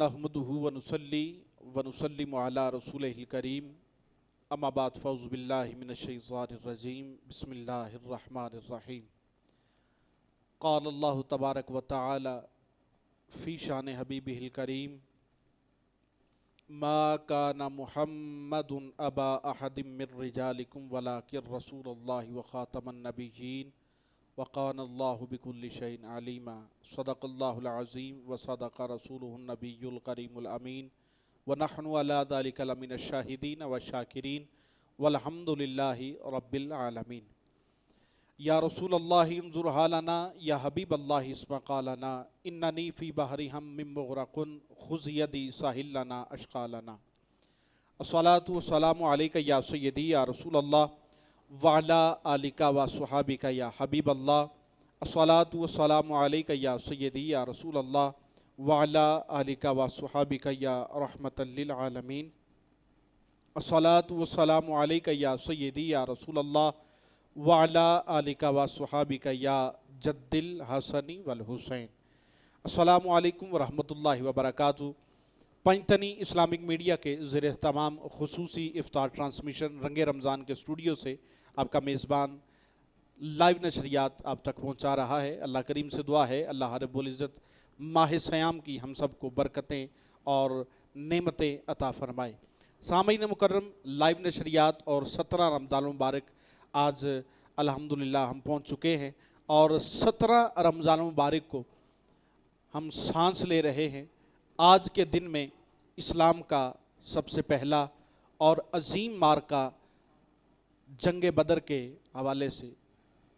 नहमदुहु व नुसल्लिमु अला रसूलिहिल करीम अम्मा बाद फ़ौज़ु बिल्लाहि मिनश्शैतानिर रजीम बिस्मिल्लाहिर रहमानिर रहीम क़ाल अल्लाहु तबारक व तआला फ़ी शान हबीबिहिल करीम मा काना मुहम्मदुन अबा अहदिम मिर रिजालिकुम वलाकिन रसूलुल्लाहि व ख़ातमन नबिय्यीन व काना अल्लाहु बिकुल्लि शैइन अलीमा सदक़ल्लाहुल अज़ीम व सदक़ रसूलुहुन नबियुल करीमुल अमीन व नहनु अला ज़ालिका लमिनश शाहिदीन व शाकिरीन वल्हम्दुलिल्लाहि रब्बिल आलमीन। या रसूल अल्लाह इंजुर हालना या हबीब अल्लाह इस्मा क़ालना इन्ननी फ़ी बहरि हम्मिम मुग़रक़ुन ख़ुज़ यदी साहिलना अशक़ालना अस्सलातु वस्सलामु अलैका या सय्यदी या रसूल अल्लाह व अला आलिका व सुहाबिका या हबीब अल्लाह अस्सलातु वस्सलामु अलैका या सय्यदी या रसूल अल्लाह व अला आलिका व सुहाबिका या रहमतल लिल आलमीन अस्सलातु वस्सलामु अलैका या सय्यदी या रसूल अल्लाह व अला आलिका व सुहाबिका या जद्दिल हसनी वल हुसैन। अस्सलामु अलैकुम व रहमतुल्लाहि व बरकातुहू। पंजतनी इस्लामिक मीडिया के ज़ेरे तमाम खुसूसी इफ्तार ट्रांसमिशन रंगे रमज़ान के स्टूडियो से आपका मेज़बान लाइव नशरियात आप तक पहुँचा रहा है। अल्लाह करीम से दुआ है अल्लाह रब्बुल इज़्ज़त माह सयाम की हम सब को बरकतें और नेमतें अता फ़रमाए। सामीन मुकर्रम, लाइव नशरियात और 17 रमज़ान मुबारक आज अल्हम्दुलिल्लाह हम पहुँच चुके हैं और 17 रमज़ान मुबारक को हम सांस ले रहे हैं। आज के दिन में इस्लाम का सबसे पहला और अजीम मार्का जंग बदर के हवाले से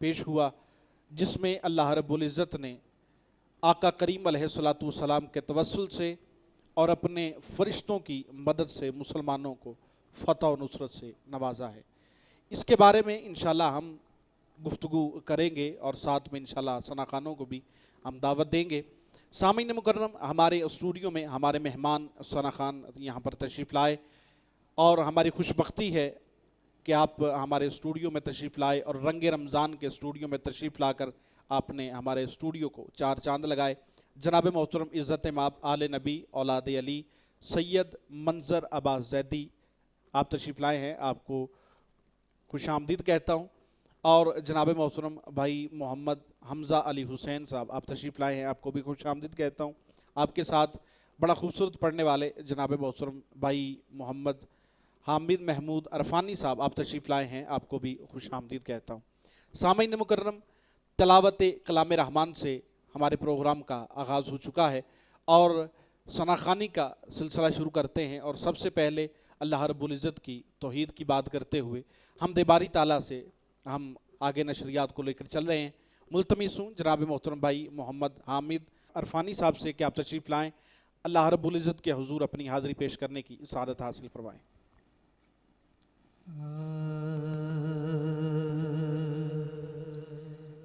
पेश हुआ, जिसमें अल्लाह रब्बुल इज़्ज़त ने आका करीम अलैहिस्सलातु वस्सलाम के तवस्सुल से और अपने फरिश्तों की मदद से मुसलमानों को फ़तह और नुसरत से नवाजा है। इसके बारे में इंशाल्लाह हम गुफ्तगू करेंगे और साथ में इंशाल्लाह सना खानों को भी हम दावत देंगे। सामीन मुकर्रम, हमारे स्टूडियो में हमारे मेहमान सना खान यहाँ पर तशरीफ़ लाए और हमारी खुशबख्ती है कि आप हमारे स्टूडियो में तशरीफ़ लाए और रंगे रमज़ान के स्टूडियो में तशरीफ़ लाकर आपने हमारे स्टूडियो को चार चांद लगाए। जनाब मोहतरम इज़्ज़त माब आले नबी औलाद अली सैयद मंजर अब्बास ज़ैदी आप तशरीफ़ लाए हैं, आपको खुशामदीद कहता हूँ। और जनाब मोहतरम भाई मोहम्मद हमज़ा अली हुसैन साहब आप तशरीफ़ लाए हैं, आपको भी खुशामदीद कहता हूँ। आपके साथ बड़ा खूबसूरत पढ़ने वाले जनाब मोहतरम भाई मोहम्मद हामिद महमूद अरफानी साहब आप तशरीफ़ लाए हैं, आपको भी खुशामदीद कहता हूँ। सामीन मुकर्रम, तिलावत कलाम रहमान से हमारे प्रोग्राम का आगाज़ हो चुका है और सनाखानी का सिलसिला शुरू करते हैं। और सबसे पहले अल्लाह रब्बुल इज़्ज़त की तौहीद की बात करते हुए हमद बारी ताला से हम आगे नशरियात को लेकर चल रहे हैं। मुल्तमिस हूँ जनाब मोहतरम भाई मोहम्मद हामिद अरफानी साहब से कि आप तशरीफ़ लाएँ, अल्लाह रब्बुल इज़्ज़त के हुजूर अपनी हाज़िरी पेश करने की सआदत हासिल फरमाएँ।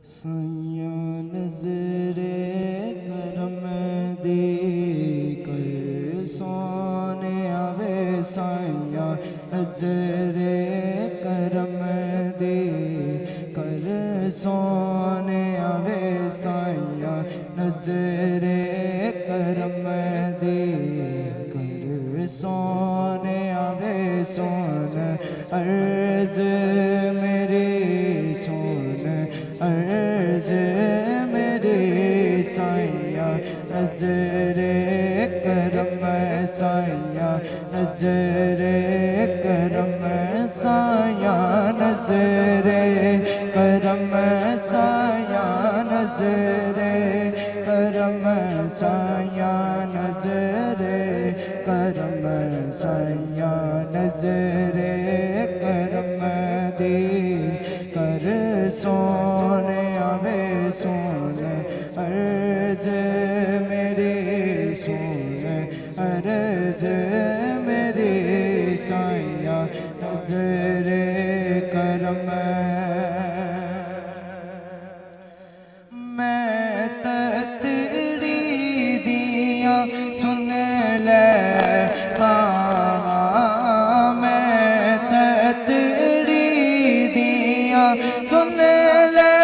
साया नज़रे करम दे कर सोने आवे, साया नज़रे करम दे कर सोने आवे, साया नज़रे करम दे कर सोने आवे। सोन अर्ज़ मेरी सोन अर्ज़ मेरे साया नज़रे करम, साया नज़रे करम, साया नज़रे करम, साया नज़रे करम, साया नज़रे करम, साया नज़रे करम दे कर सोने आवे। सोन अर्ज़ मेरे सोन अर्ज़ मेरे साया नज़रे करम। मैं ततड़ी दिया सुन ले मैं ततड़ी दिया सुन ले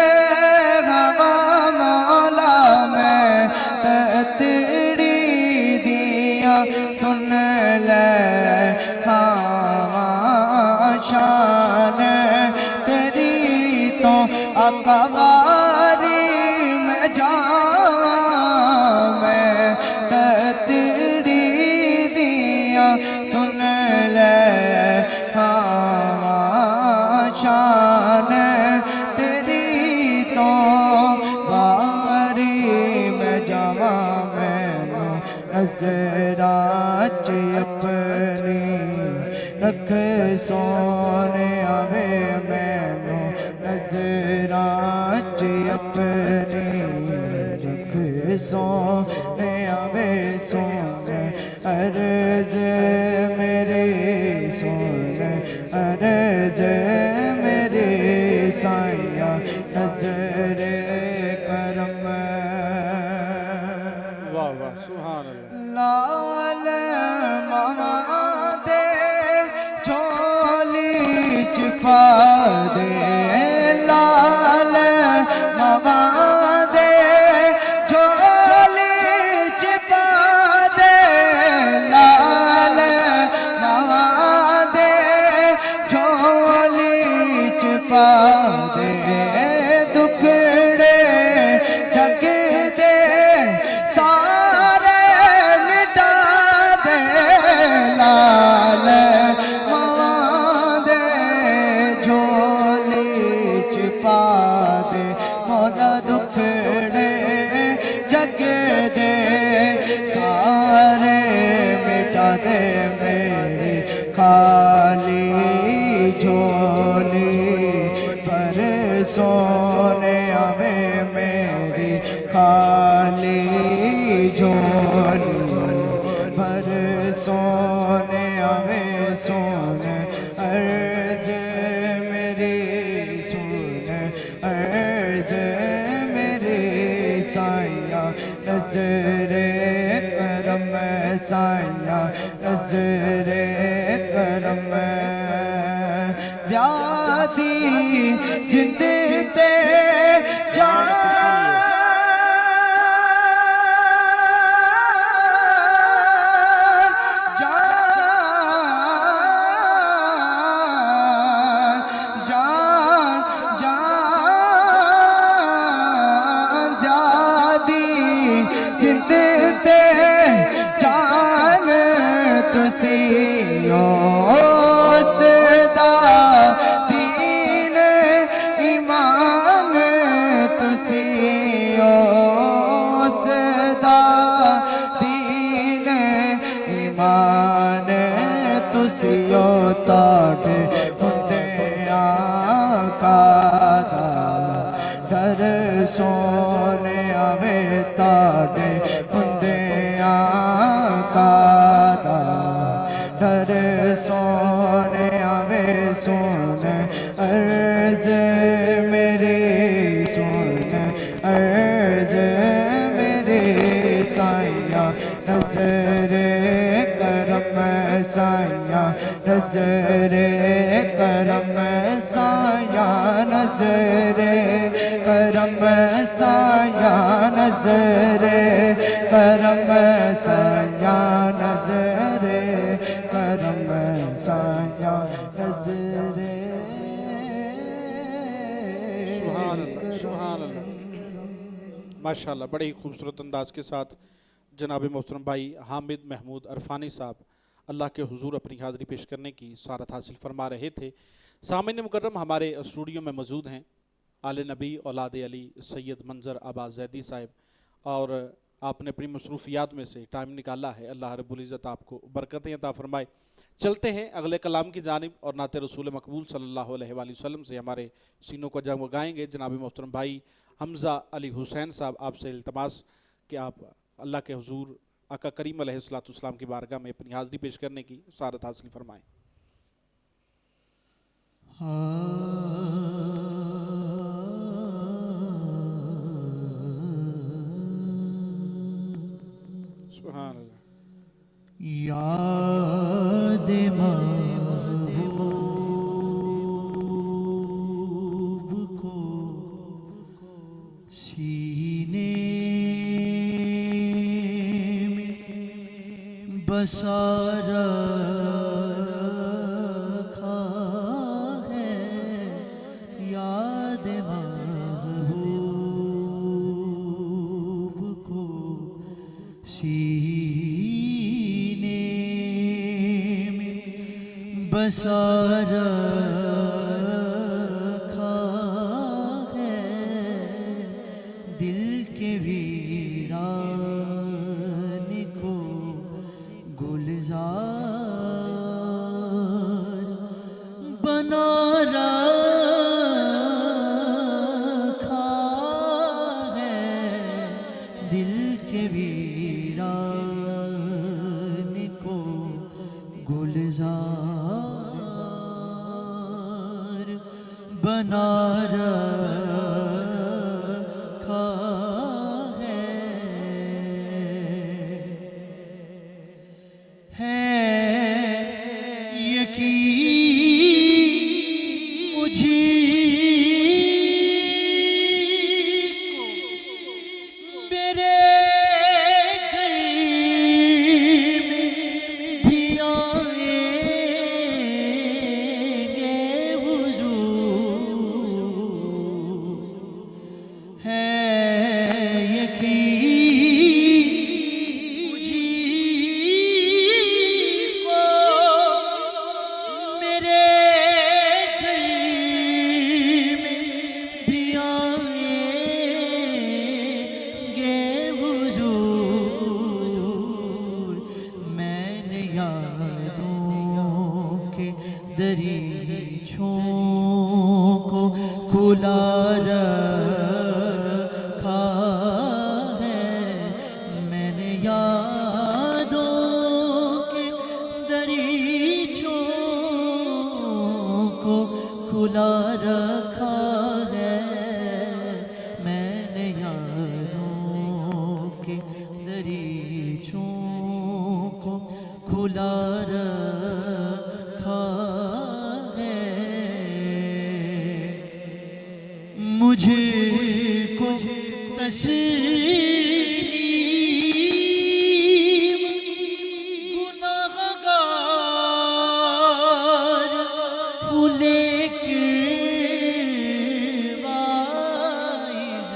मौला, मैं ततड़ी दिया सुन ले शान तेरी तो अकवारी में जावा, मैं ततड़ी दिया सुन ले शान तेरी तो बारी में जावा। मैनू नज़रां च अपनी रख सोने आवे, मैनू नज़रां च अपनी रख सोने आवे। सोने अर्ज़ मेरे सोन अर्ज़ मेरे साया नज़रे करम। वाह वाह सुभान अल्लाह। लाल मामा दे झोली च पा दे, लाल मामा दे झोली च पा दे, लाल मामा दे झोली च पा दे। दुखड़े जग दे सारे मिटा दे, लाल मामा दे झोली च पा दे। मौला दुखड़े जग दे सारे मिटा दे, मेरी खाली झोली पर सोने आवे, मेरी खाली झोली पर सोने आवे। सोन अर्ज़ मेरी सोन अर्ज़ मेरे साया नज़रे करम, साया नज़रे करम। ज़्यादी जिंद ते ईमान तुसी ताड़े हुंदे आका दा डर सोने आवे ताड़े हुंदे आका दा डर सोने आवे सोने अर्ज मेरे सोने अर्ज मेरे साया नजरे करम साया नजरे करम साया नजरे करम साया नजरे करम साया नजरे करम साया नजरे माशाल्लाह बड़े ही खूबसूरत अंदाज के साथ जनाब मोहतरम भाई हामिद महमूद अरफानी साहब अल्लाह के हुजूर अपनी हाज़िरी पेश करने की सारत हासिल फरमा रहे थे। सामईन मुकर्रम हमारे स्टूडियो में मौजूद हैं आले नबी औलाद अली सैयद मंजर अब्बास ज़ैदी साहब, और आपने अपनी मसरूफियात में से टाइम निकाला है। अल्लाह रब्बुल इज़्ज़त आपको बरकतें अता फरमाए। चलते हैं अगले कलाम की जानिब और नाते रसूल मकबूल सल्लल्लाहु अलैहि वसल्लम से हमारे सीनों को जगमगाएंगे। जनाब मोहतरम भाई हमज़ा अली हुसैन साहब, आपसे इल्तमास कि आप अल्लाह के हुजूर आका करीम अलैहिस्सलाम की बारगाह में अपनी हाज़िरी पेश करने की सारत हासिल फरमाएं। सुभान अल्लाह। याद महबूब को सीने में बसा रखा है, याद महबूब को सीने में बसा रखा है, दिल के वीरान को गुलजार बना रखा है, दिल के वीरान को गुलजार बना रखा है यकीन मुझे को मेरे घर में भी आएंगे हुजूर, है यकीन मुझे को मेरे घर में भी आएंगे हुजूर, मैंने यादों के दरीचों को खुला रखा है, मैंने यादों के दरीचों को खुला रखा है, मैंने यादों के दरीचों को खुला रखा है, मुझको तस्लीम गुनाहगार हूँ लेकिन वाइज़,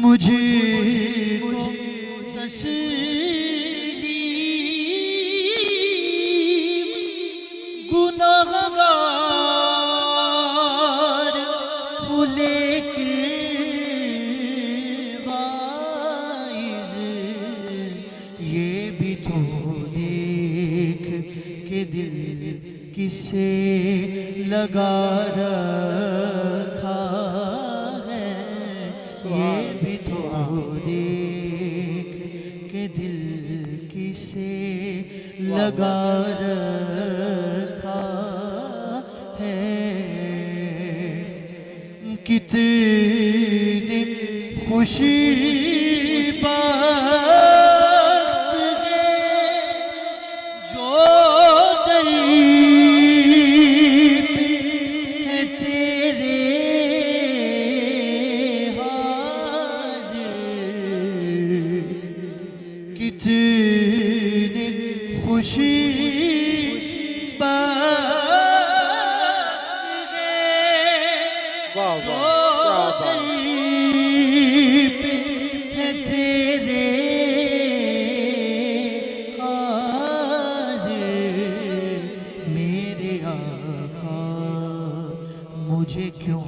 मुझको तस्लीम गुनाहगार हूँ लेकिन वाइज़, ये भी तो दे किसे लगा रखा है, ये भी तो देख के दिल किसे लगा रखा है। कितनी खुशी बात है जो गरीब है तेरे हाजिर। कितनी खुशी बात है वाह जो वाह, क्या बात। गरीब है तेरे हाजिर। मेरे आका मुझे क्यों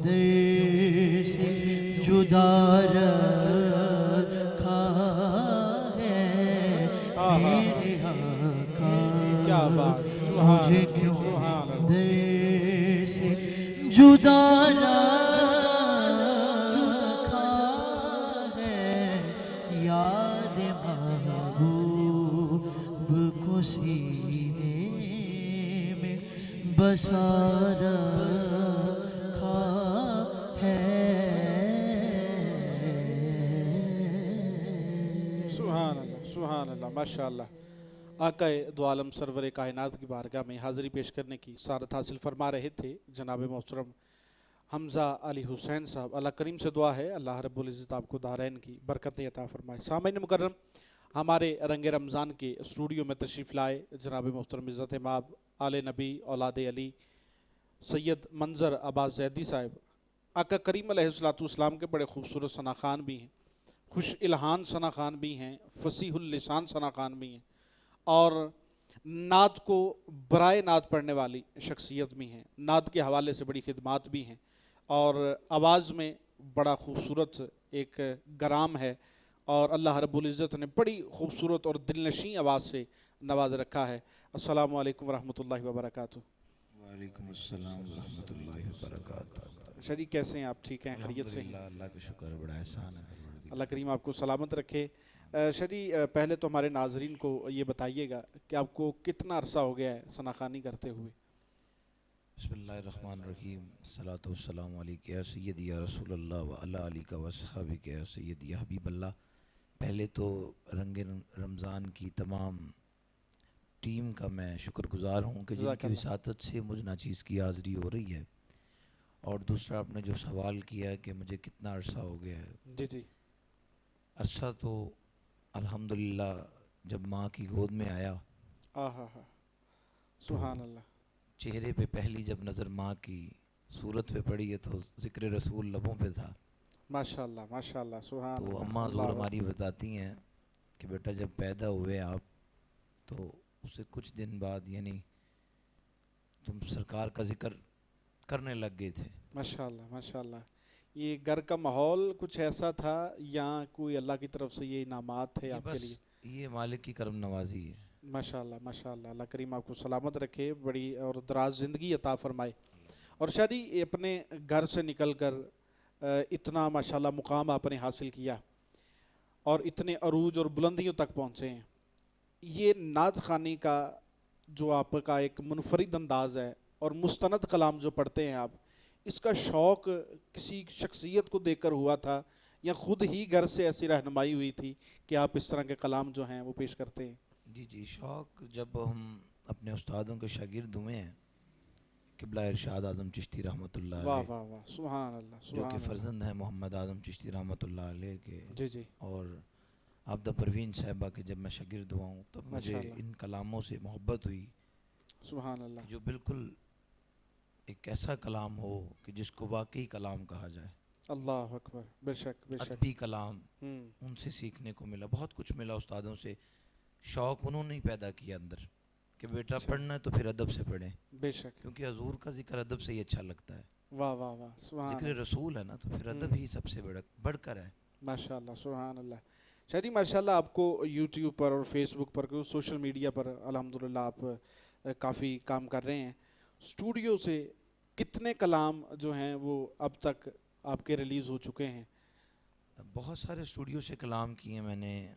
दर से जुदा रखा है। मेरे आका क्या बात, सुभान मुझे अल्लाह, क्यों सुभान अल्लाह। दर से जुदा रखा है। याद महबूब को सीने में बसा रखा है। सुभान अल्लाह, सुभान अल्लाह, माशाअल्लाह। आकाए दो आलम सरवर कायनात की बारगाह में हाज़िरी पेश करने की सारत हासिल फरमा रहे थे जनाब मोहतरम हमज़ा अली हुसैन साहब। अल्लाह करीम से दुआ है अल्लाह रब्बुल इज़्ज़त आपको दारैन की बरकतें अता फरमाए। सामईन मुकर्रम, हमारे रंग रमज़ान के स्टूडियो में तशरीफ़ लाए जनाब मोहतरम इज़्ज़त माब आले नबी औलाद अली सैयद मंजर अब्बास ज़ैदी साहब। आका करीम अलैहिस्सलाम के बड़े खूबसूरत सना खान भी हैं, खुश इल्हान सना खान भी हैं, फसीहुल लिसान सना खान भी हैं और नात को बराए नात पढ़ने वाली शख्सियत भी हैं। नात के हवाले से बड़ी खिदमात भी हैं और आवाज़ में बड़ा खूबसूरत एक गराम है और अल्लाह रब्बुल इज़्ज़त ने बड़ी खूबसूरत और दिलनशीं आवाज़ से नवाज रखा है। अस्सलामु अलैकुम रहमतुल्लाहि व बरकातुहू। वालेकुम अस्सलाम रहमतुल्लाहि व बरकातुहू। शरीक कैसे हैं आप? ठीक हैं, खैरियत से हैं? अल्हम्दुलिल्लाह, अल्लाह का शुक्र है, बड़ा एहसान है परवरदिगार। अल्लाह करीम आपको सलामत रखे। शरी पहले तो हमारे नाजरीन को ये बताइएगा कि आपको कितना अरसा हो गया है सनाखानी करते हुए? बिस्मिल्लाहिर्रहमानिर्रहीम, सलातु वस्सलामु अलैका या सय्यदी या रसूलल्लाह व अला आलिका व अस्हाबिका या सय्यदी या हबीबल्लाह। पहले तो रंगे रमज़ान की तमाम टीम का मैं शुक्रगुजार हूँ कि जिनकी जज़ाकल्लाह। विसातत से मुझ नाचीज़ की हाज़िरी हो रही है। और दूसरा, आपने जो सवाल किया है कि मुझे कितना अरसा हो गया है, जी जी, अरसा तो अल्हम्दुलिल्लाह जब माँ की गोद में आया, आहा हा, सुभान अल्लाह। चेहरे पे पहली जब नज़र माँ की सूरत पे पड़ी है तो ज़िक्र रसूल लबों पे था। माशाअल्लाह माशाअल्लाह, सुभान तो अल्लाह, अम्मा ज़रूर अल्लाह हमारी बताती हैं कि बेटा जब पैदा हुए आप तो उससे कुछ दिन बाद यानी तुम सरकार का ज़िक्र करने लग गए थे। माशाअल्लाह माशाअल्लाह। ये घर का माहौल कुछ ऐसा था या कोई अल्लाह की तरफ से ये इनामात थे ये आपके बस लिए? ये मालिक की करम नवाजी है। माशाअल्लाह माशाअल्लाह, अल्लाह करीम आपको सलामत रखे, बड़ी और दराज ज़िंदगी अता फरमाए। और शायद ही अपने घर से निकल कर इतना माशाअल्लाह मुकाम आपने हासिल किया और इतने अरूज और बुलंदियों तक पहुँचे हैं। ये नात खानी का जो आपका एक मुनफरिद अंदाज़ है और मुस्तनद कलाम जो पढ़ते हैं आप, इसका शौक़ किसी शख्सियत को देखकर हुआ था या ख़ुद ही घर से ऐसी रहनुमाई हुई थी कि आप इस तरह के कलाम जो हैं वो पेश करते हैं? जी जी, शौक़ जब हम अपने उस्तादों के शागिर्द हुए हैं, किबला इरशाद आज़म चिश्ती रहमतुल्लाह वाह अलैह, वाह वाह, सुभान अल्लाह जो सुभान कि अल्लाह। फ़र्जंद हैं मोहम्मद आज़म चिश्ती रहमतुल्लाह अलैह के, जी जी, और आबदा परवीन साहिबा के जब मैं शागिर्द हुआ हूँ तब मुझे माशाअल्लाह, इन कलामों से मोहब्बत हुई सुभान अल्लाह। कि जो बिल्कुल एक ऐसा कलाम हो कि जिसको वाकई कलाम कहा जाए। अल्लाह अकबर, बेशक बेशक। अदबी कलाम हम्म, उनसे सीखने को मिला, बहुत कुछ मिला उस्तादों से। शौक़ उन्होंने ही पैदा किया अंदर कि बेटा अच्छा। पढ़ना है तो फिर अदब से पढ़ें, बेशक, क्योंकि हजूर का जिक्र अदब से ही अच्छा लगता है। वाह वाह वाह, सुभान जिक्र अल्लाह। रसूल है ना, तो फिर अदब ही सबसे बढ़कर है। माशाअल्लाह सुभान अल्लाह। शायद ही माशाअल्लाह आपको यूट्यूब पर और फेसबुक पर, सोशल मीडिया पर अल्हम्दुलिल्लाह आप काफ़ी काम कर रहे हैं। स्टूडियो से कितने कलाम जो हैं वो अब तक आपके रिलीज़ हो चुके हैं? बहुत सारे स्टूडियो से कलाम किए मैंने।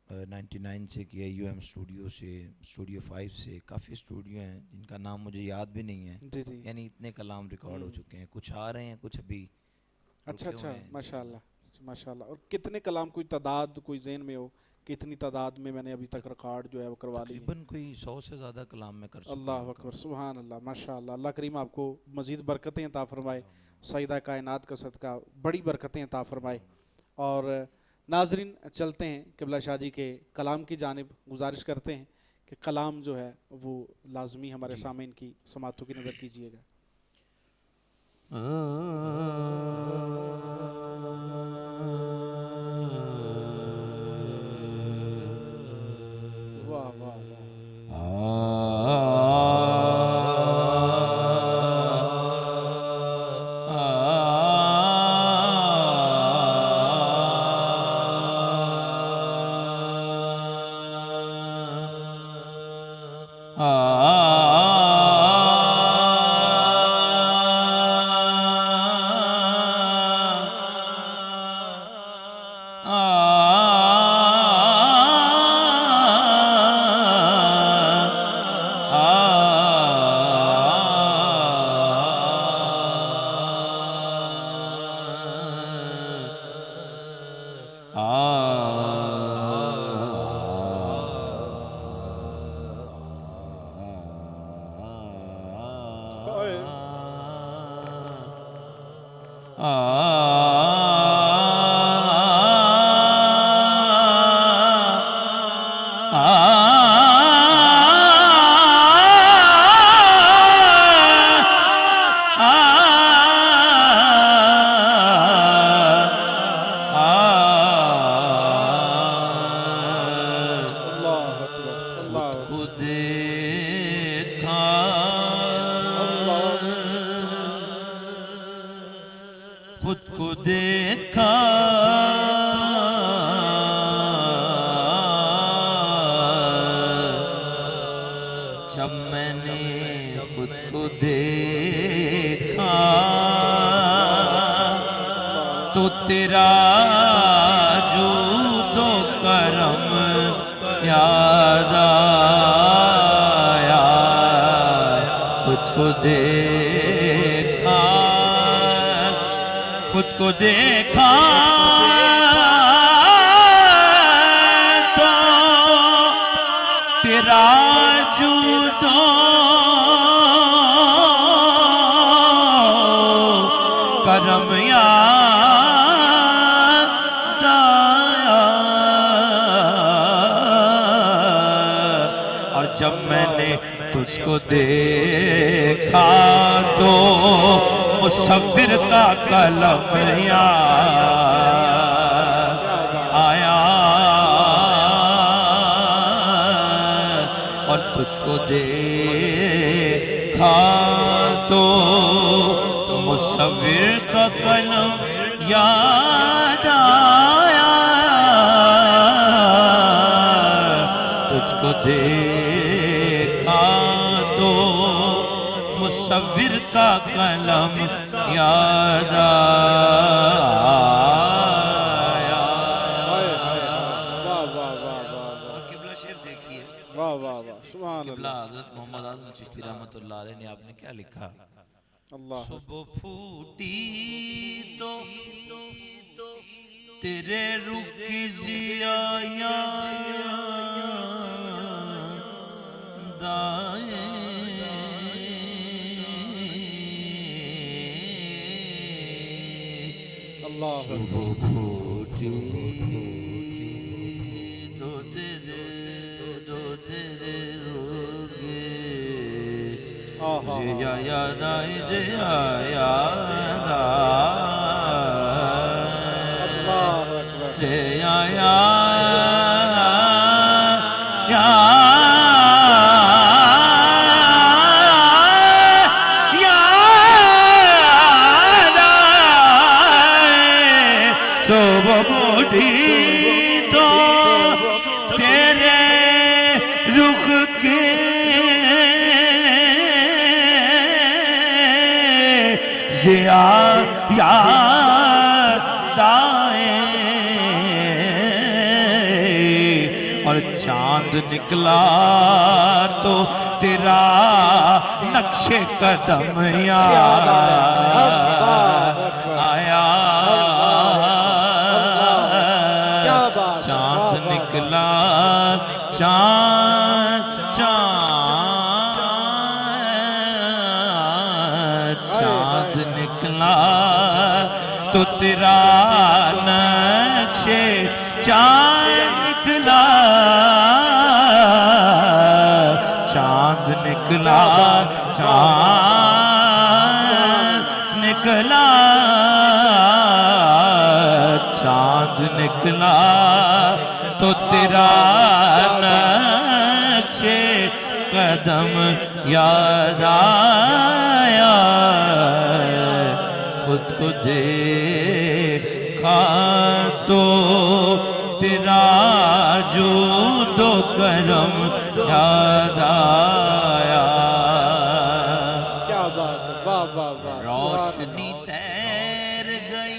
99 से किया, यूएम स्टूडियो से, स्टूडियो 5 से, काफ़ी स्टूडियो हैं जिनका नाम मुझे याद भी नहीं है। जी जी। यानी इतने कलाम रिकॉर्ड हो चुके हैं, कुछ आ रहे हैं, कुछ अभी अच्छा रुके अच्छा, हुए हैं माशाल्लाह माशाल्लाह। और कितने कलाम, कोई तादाद कोई ज़हन में हो कितनी तादाद में मैंने अभी तक रिकॉर्ड जो है वो करवा ली है? तकरीबन कोई 100 से ज़्यादा कलाम में कर चुका अल्लाह हूँ अकबर, सुभान अल्लाह, माशाल्लाह। अल्लाह करीम आपको मज़ीद बरकतें अता फरमाए, सईदा कायनात का सदका बड़ी बरकतें अता फरमाए। और नाजरीन, चलते हैं क़िबला शाह जी के कलाम की जानिब। गुजारिश करते हैं कि कलाम जो है वो लाजमी हमारे जी। सामीन की समातों की नज़र कीजिएगा। वाह वाह वाह। अल्लाह अकबर, अल्लाह को अकबर, देखा अल्लाह खुद को देखा जब मैंने खुद को देखा तो तेरा जूदो करम याद आया। खुद को देखा, खुद को देखा तो तेरा जूदो करम याद आया। और जब मैंने तुझको देखा तो मुसव्विर का कलम याद आया। और तुझको देखा तो मुसव्विर का कलम याद आया। तुझको देखा तो मुसव्विर का कलम याद आया। हाय हाय हाय, वाह वाह वाह वाह वाह, किबला शेर देखिए, वाह वाह वाह, सुभान किबला अल्लाह, हजरत मोहम्मद आजम चिश्ती रहमतुल्लाह अलैह ने आपने क्या लिखा? अल्लाह सुबह फूटी तो तेरे रुख की जियाया दाए अल्लाह सुबह फूटी तो तेरे रुख आहा, जिया याद आई, जिया याद आई, अल्लाह अकबर, जिया याद आई। सुबह फूटी तो तेरे रुख के याद आए और चांद निकला तो तेरा नक्शे कदम याद आया। चांद निकला चांद निकला तो तेरा नक्शे चांद निकला। चांद निकला चांद निकला चांद निकला तो तेरा नक्शे कदम याद आया। खुद को देखा तो तेरा जूदो करम याद आया। क्या बात है, वाह वाह वाह। रोशनी तैर गई।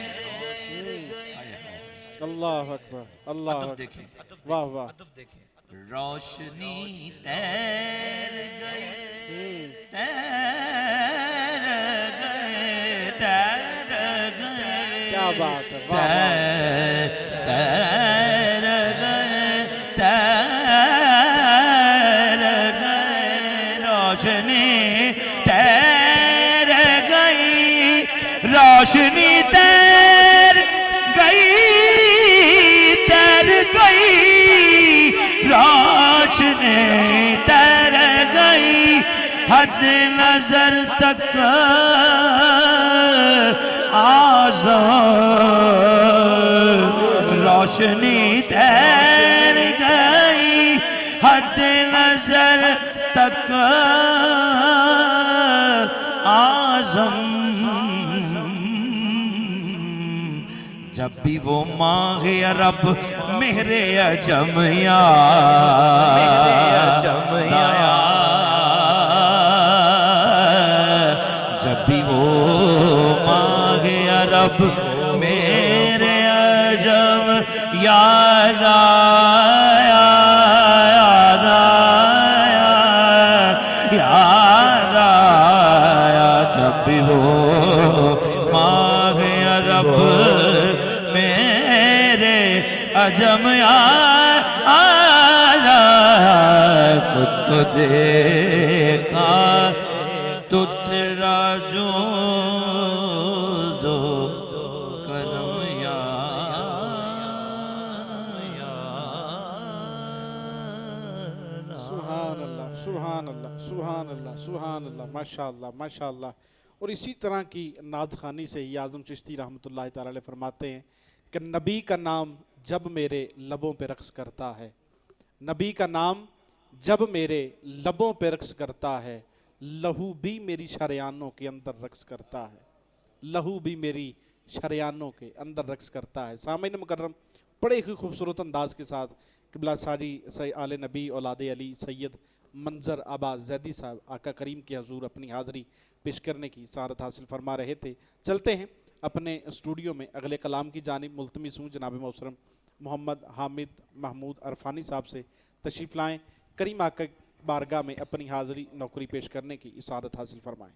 अल्लाह अकबर, अल्लाह अदब अकबर। देखें, वाह वाह। अदब देखें। रोशनी तैर गई तैर गए तैर गए। क्या बात है, वाह वाह। तैर गए तैर गए रोशनी तैर गई रोशनी तैर गई रोशनी तैर गई हद नजर तक आज़म। रोशनी तैर गई हद नजर तक आज़म। जब भी वो मांगे रब मेरे अजम याद आया। जब भी वो मांगे रब मेरे अजम याद आया। याद आया याद आया। जब भी वो मांगे रब मेरे अजम आया। खुद को देखा तो तेरा जो दो करम सुभान अल्लाह, सुभान अल्लाह, सुभान अल्लाह, सुभान अल्लाह, माशाअल्लाह माशाअल्लाह। और इसी तरह की नात खानी से ही आज़म चिश्ती रहमतुल्लाह ताला अलैह फरमाते हैं कि नबी का नाम जब मेरे लबों पे रक्स करता है, नबी का नाम जब मेरे लबों पे रक्स करता है, लहू भी मेरी शरियानों के अंदर रक्स करता है, लहू भी मेरी शरियानों के अंदर रक्स करता है। सामईन मुकर्रम, बड़े ही खूबसूरत अंदाज के साथ किबला साजी आले नबी औलाद अली सैयद मंजर आबा जैदी साहब आका करीम के हजूर अपनी हाज़री पेश करने की सआदत हासिल फरमा रहे थे। चलते हैं अपने स्टूडियो में अगले कलाम की जानिब। मुल्तमिस हूँ जनाब मोहतरम मोहम्मद हामिद महमूद अरफानी साहब से तशरीफ़ लाएँ, करीम आका बारगाह में अपनी हाज़री नौकरी पेश करने की सआदत हासिल फरमाएँ।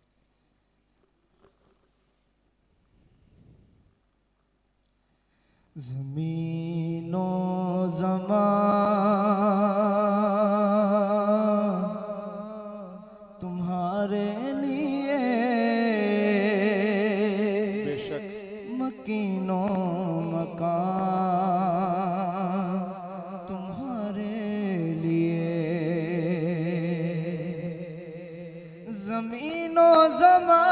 ज़मीनो ज़मान तुम्हारे लिए बेशक मकीनो मकान तुम्हारे लिए ज़मीनो ज़मान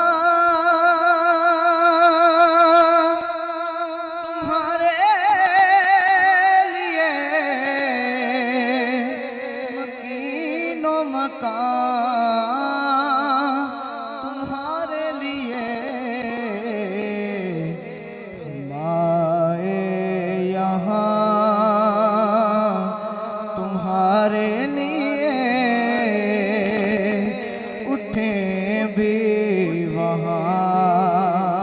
तुम्हारे लिए हमारे यहाँ तुम्हारे लिए उठे भी वहाँ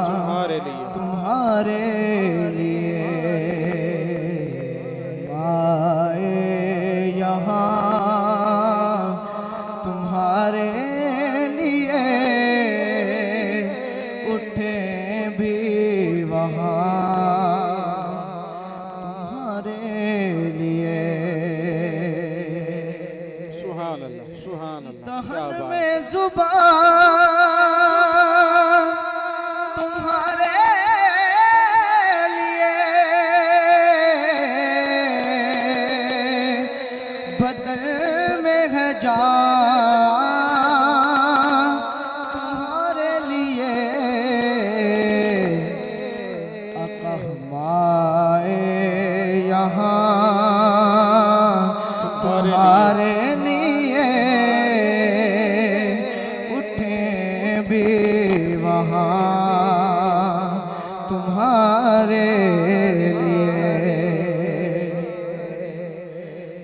तुम्हारे लिए उठे भी वहाँ तुम्हारे लिए।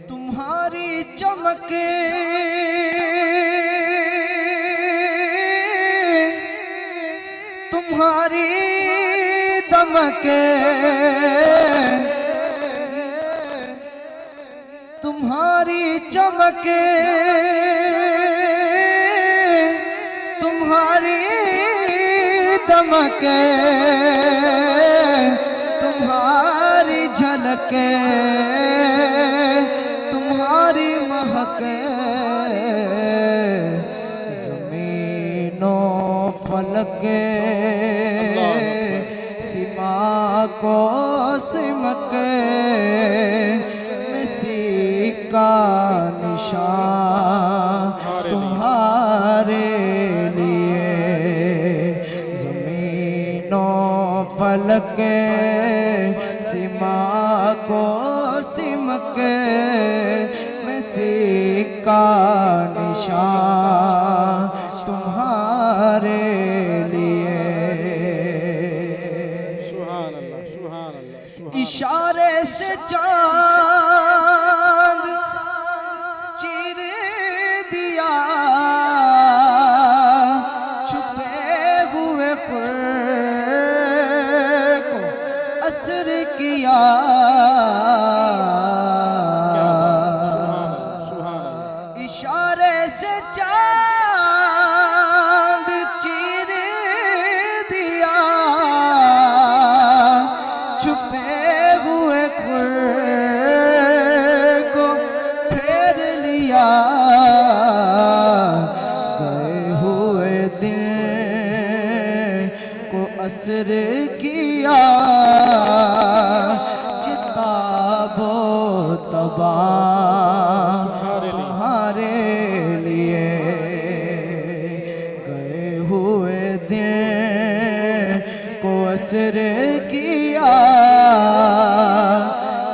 तुम्हारी चमके तुम्हारी दमके तुम्हारी चमके तुम्हारी दमके तुम्हारी झलके तुम्हारी महके ज़मीनों फलके सीमा को सिमके का निशान तुम्हारे लिए। ज़मीनों फलके सीमा को सिमके का निशान तुम्हारे लिए। सुभान अल्लाह, सुभान अल्लाह, सुभान अल्लाह। इशारे से चांद चीर दिया छुपे हुए खुद को असर किया। इशारे से चांद चीर दिया छुपे हुए खुद को फेर लिया। गए हुए दिल को असर किया। किताबो तबा तुम्हारे लिए। गए हुए दिन को असर किया।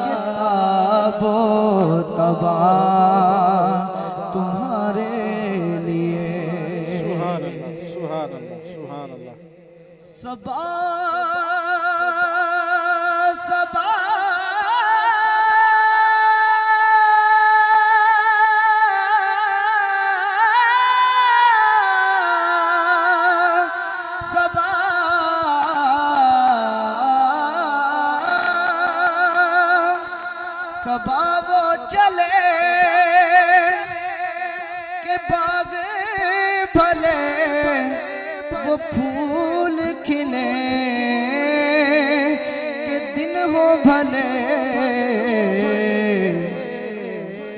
किताबो तबा तुम्हारे लिए। सुभान अल्लाह, सुभान अल्लाह, सुभान अल्लाह। सबा सबा सबा सबा वो चले के बाग भले वो फूल खिले के दिन हो भले।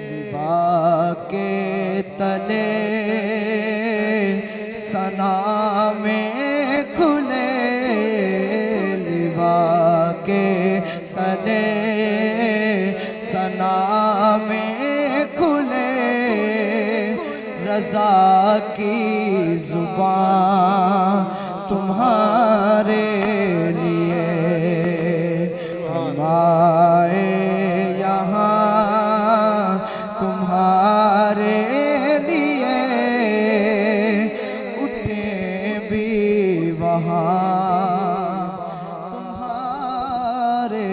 विवाह के तले सना में खुले। विवाह के तले सना में खुले। रज़ा की ज़ुबान तुम्हारे लिए। हमारे यहाँ तुम्हारे लिए उठे भी वहाँ तुम्हारे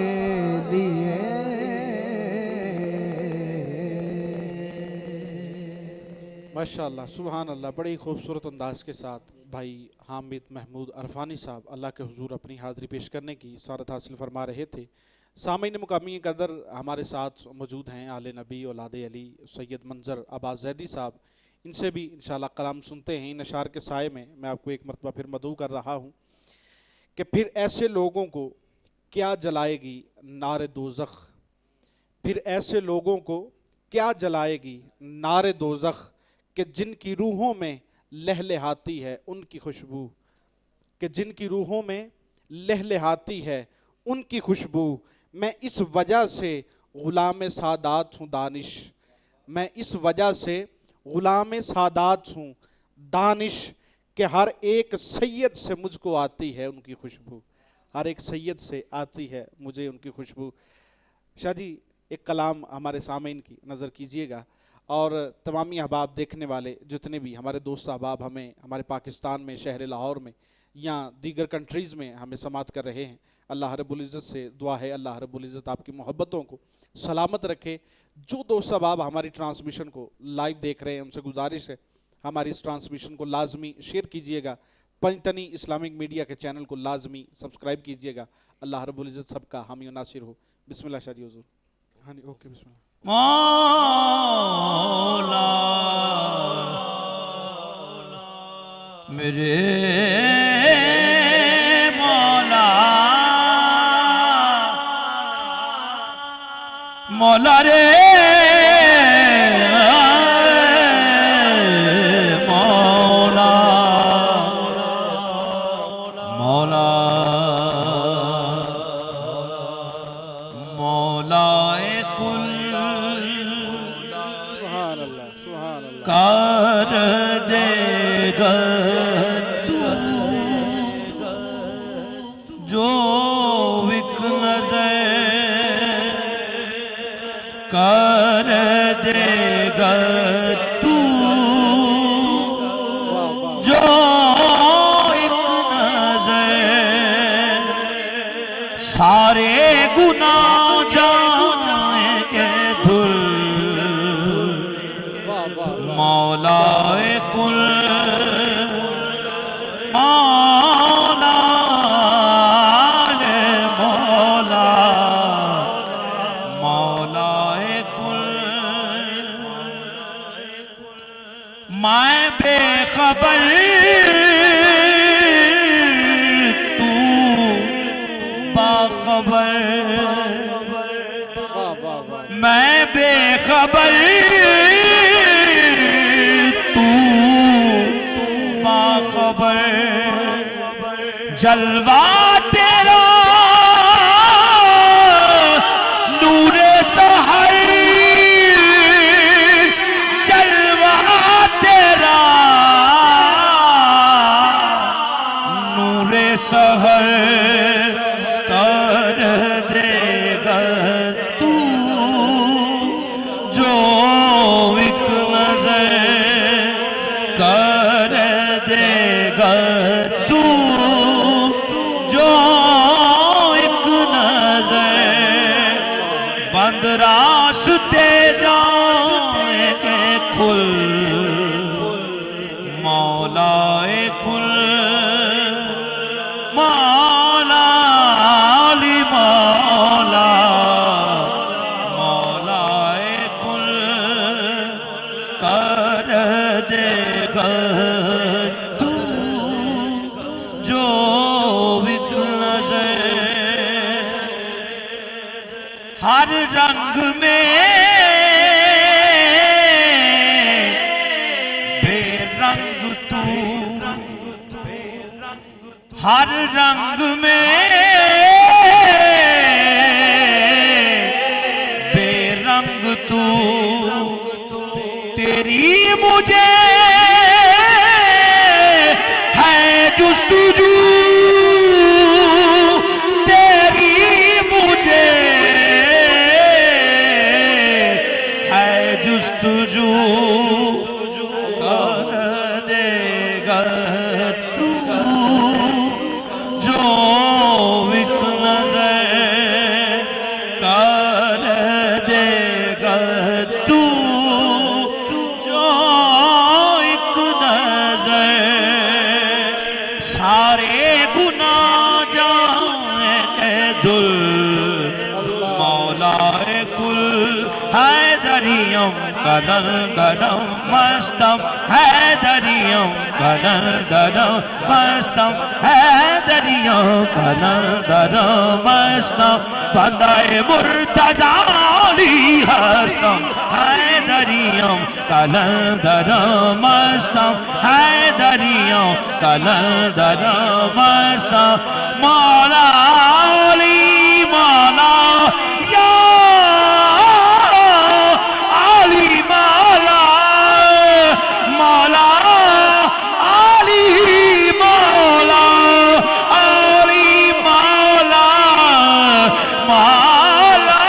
लिए। माशाअल्लाह, सुभान अल्लाह। बड़ी खूबसूरत अंदाज के साथ भाई हामिद महमूद अरफानी साहब अल्लाह के हुजूर अपनी हाज़िरी पेश करने की सारत हासिल फरमा रहे थे। सामीन मुकामी कदर हमारे साथ मौजूद हैं आले नबी औलाद अली सैयद मंजर अब्बास ज़ैदी साहब। इनसे भी इंशाअल्लाह कलाम सुनते हैं। इन अशार के साए में मैं आपको एक मरतबा फिर मदऊ कर रहा हूँ कि फिर ऐसे लोगों को क्या जलाएगी नारे दोज़ख। फिर ऐसे लोगों को क्या जलाएगी नारे दोज़ख कि जिनकी रूहों में लहलहाती है उनकी खुशबू। कि जिनकी रूहों में लहलहाती है उनकी खुशबू। मैं इस वजह से ग़ुलाम सादात हूँ दानिश। मैं इस वजह से ग़ुलाम सादात हूँ दानिश कि हर एक सैयद से मुझको आती है उनकी खुशबू। हर एक सैयद से आती है मुझे उनकी खुशबू। शाह जी, एक कलाम हमारे सामीन की नज़र कीजिएगा। और तमामी अहबाब देखने वाले जितने भी हमारे दोस्त अहबाब हमें हमारे पाकिस्तान में शहर लाहौर में या दीगर कंट्रीज़ में हमें समात कर रहे हैं, अल्लाह रब्बुल इज़्ज़त से दुआ है अल्लाह रब्बुल इज़्ज़त आपकी मोहब्बतों को सलामत रखे। जो दोस्त अहबाब हमारी ट्रांसमिशन को लाइव देख रहे हैं उनसे गुजारिश है हमारी इस ट्रांसमिशन को लाजमी शेयर कीजिएगा, पंजतनी इस्लामिक मीडिया के चैनल को लाजमी सब्सक्राइब कीजिएगा। अल्लाह रब्बुल इज़्ज़त सबका हामी व नासिर हो। बिस्मिल्लाह शादी हुजूर। हाँ जी, ओके, बिस्मिल्लाह। मौला मेरे मौला मौला रे मौला मौला मौलाए कुल सुभान अल्लाह, सुभान अल्लाह। कर देगा तू जो विक नजर कर देगा तू जो एक नजर सारे गुनाह जाएंगे धुल मौलाए कुल मौला रे मौला मौलाए कुल मैं बेखबर तू बाखबर मैं बेखबर तू बाखबर जलवा तेरा नूरे सहर जलवा तेरा नूरे सहर कर देगा तू जो एक नजर कर देगा तू जो एक नजर बंद रास्ते जाएंगे खुल मौलाए कुल मौला अली मौला मौलाए कुल कर देगा तू जो विक नजर हर रंग में बेरंग तू हर रंग में बेरंग तू तेरी मुझे है जुस्तुजू तेरी मुझे है जुस्तुजू कर देगा तू जो एक नजर कर देगा तू जो एक नजर सारे गुनाह जाएंगे धुल मौलाए कुल हैदरियम कदर दरम मस्तम हैदरियम कदर दरम मस्तम हैदरियम कदर दरम मस्तम बंदाए मुर्तजाली हस्तम हैदरियम कदर दरम मस्तम हैदरियम कदर दरम मस्तम मौला अली मौला या अली मौला मौला अली मौला अली मौला मौला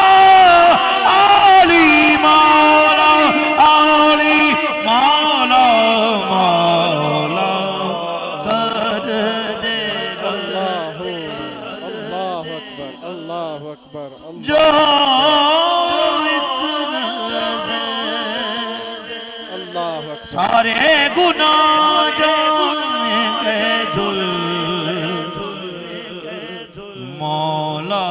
सारे गुनाह जाएंगे धुल मौला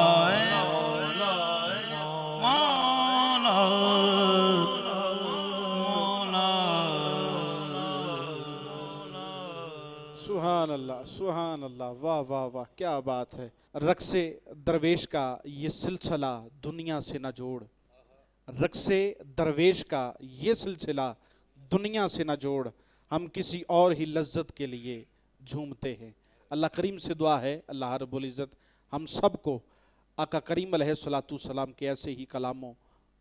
सुभान अल्लाह, वाह वाह वाह, क्या बात है। रक्से दरवेश का ये सिलसिला दुनिया से न जोड़, रक्से दरवेश का ये सिलसिला दुनिया से न जोड़, हम किसी और ही लज्जत के लिए झूमते हैं। अल्लाह करीम से दुआ है अल्लाह रब्बुल इज़्ज़त हम सबको आका करीम अलैहिस्सलातु सलाम के ऐसे ही कलामों